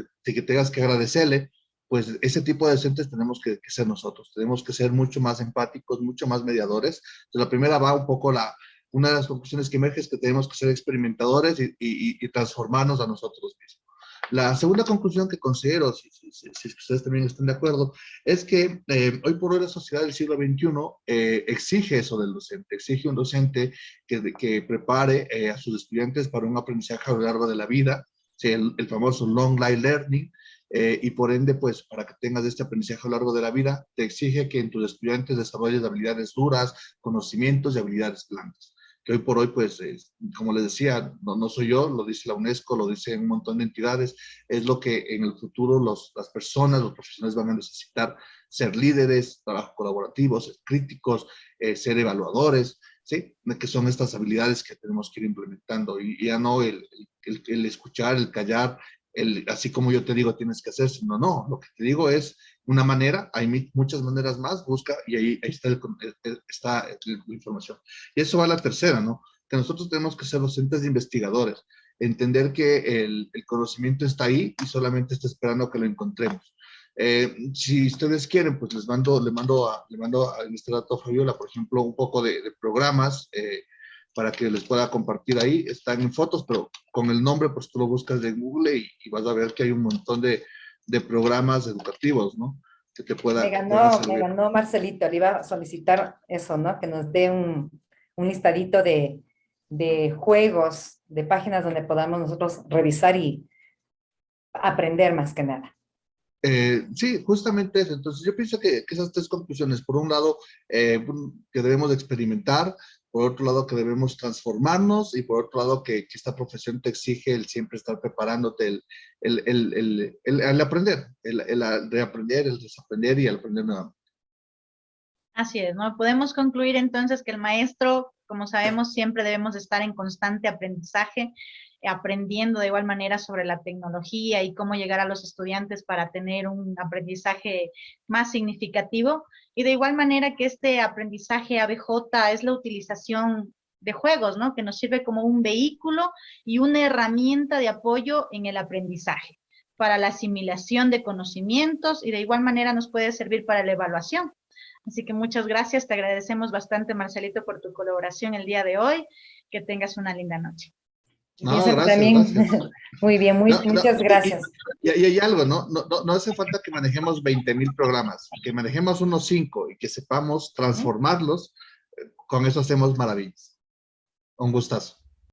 Speaker 4: tengas que agradecerle. Pues ese tipo de docentes tenemos que ser nosotros, tenemos que ser mucho más empáticos, mucho más mediadores. Entonces, la primera va un poco una de las conclusiones que emerge es que tenemos que ser experimentadores y transformarnos a nosotros mismos. La segunda conclusión que considero, si ustedes también están de acuerdo, es que hoy por hoy la sociedad del siglo XXI exige eso del docente, exige un docente que prepare a sus estudiantes para un aprendizaje a lo largo de la vida, ¿sí? El famoso long life learning, y por ende, pues, para que tengas este aprendizaje a lo largo de la vida, te exige que en tus estudiantes desarrolles habilidades duras, conocimientos y habilidades blandas. Que hoy por hoy, pues, como les decía, no soy yo, lo dice la UNESCO, lo dice un montón de entidades, es lo que en el futuro las personas, los profesionales van a necesitar: ser líderes, trabajo colaborativos, ser críticos, ser evaluadores, ¿sí? Que son estas habilidades que tenemos que ir implementando, y ya no el escuchar, el callar, así como yo te digo tienes que hacer, sino no, lo que te digo es una manera, hay muchas maneras más, busca, y ahí está, está la información. Y eso va a la tercera, ¿no? Que nosotros tenemos que ser docentes de investigadores, entender que el conocimiento está ahí y solamente está esperando que lo encontremos. Si ustedes quieren, pues le mando a este dato a Fabiola, por ejemplo, un poco de programas para que les pueda compartir ahí. Están en fotos, pero con el nombre, pues tú lo buscas de Google y vas a ver que hay un montón de programas educativos, ¿no? Que te puedan
Speaker 2: Me ganó Marcelito, le iba a solicitar eso, ¿no? Que nos dé un listadito de juegos, de páginas donde podamos nosotros revisar y aprender más que nada.
Speaker 4: Sí, justamente eso. Entonces, yo pienso que esas tres conclusiones: por un lado, que debemos de experimentar; por otro lado, que debemos transformarnos; y por otro lado, que esta profesión te exige el siempre estar preparándote, el aprender, el reaprender, el desaprender y el aprender nuevamente.
Speaker 1: Así es, ¿no? Podemos concluir entonces que el maestro, como sabemos, siempre debemos estar en constante aprendizaje, aprendiendo de igual manera sobre la tecnología y cómo llegar a los estudiantes para tener un aprendizaje más significativo. Y de igual manera que este aprendizaje ABJ es la utilización de juegos, ¿no? Que nos sirve como un vehículo y una herramienta de apoyo en el aprendizaje, para la asimilación de conocimientos, y de igual manera nos puede servir para la evaluación. Así que muchas gracias, te agradecemos bastante, Marcelito, por tu colaboración el día de hoy. Que tengas una linda noche.
Speaker 4: No,
Speaker 2: Pienso que
Speaker 4: gracias,
Speaker 2: también,
Speaker 4: gracias.
Speaker 2: muy bien, muchas gracias.
Speaker 4: Y hay algo, ¿no? No hace falta que manejemos 20,000 programas, que manejemos unos 5 y que sepamos transformarlos, con eso hacemos maravillas. Un gustazo.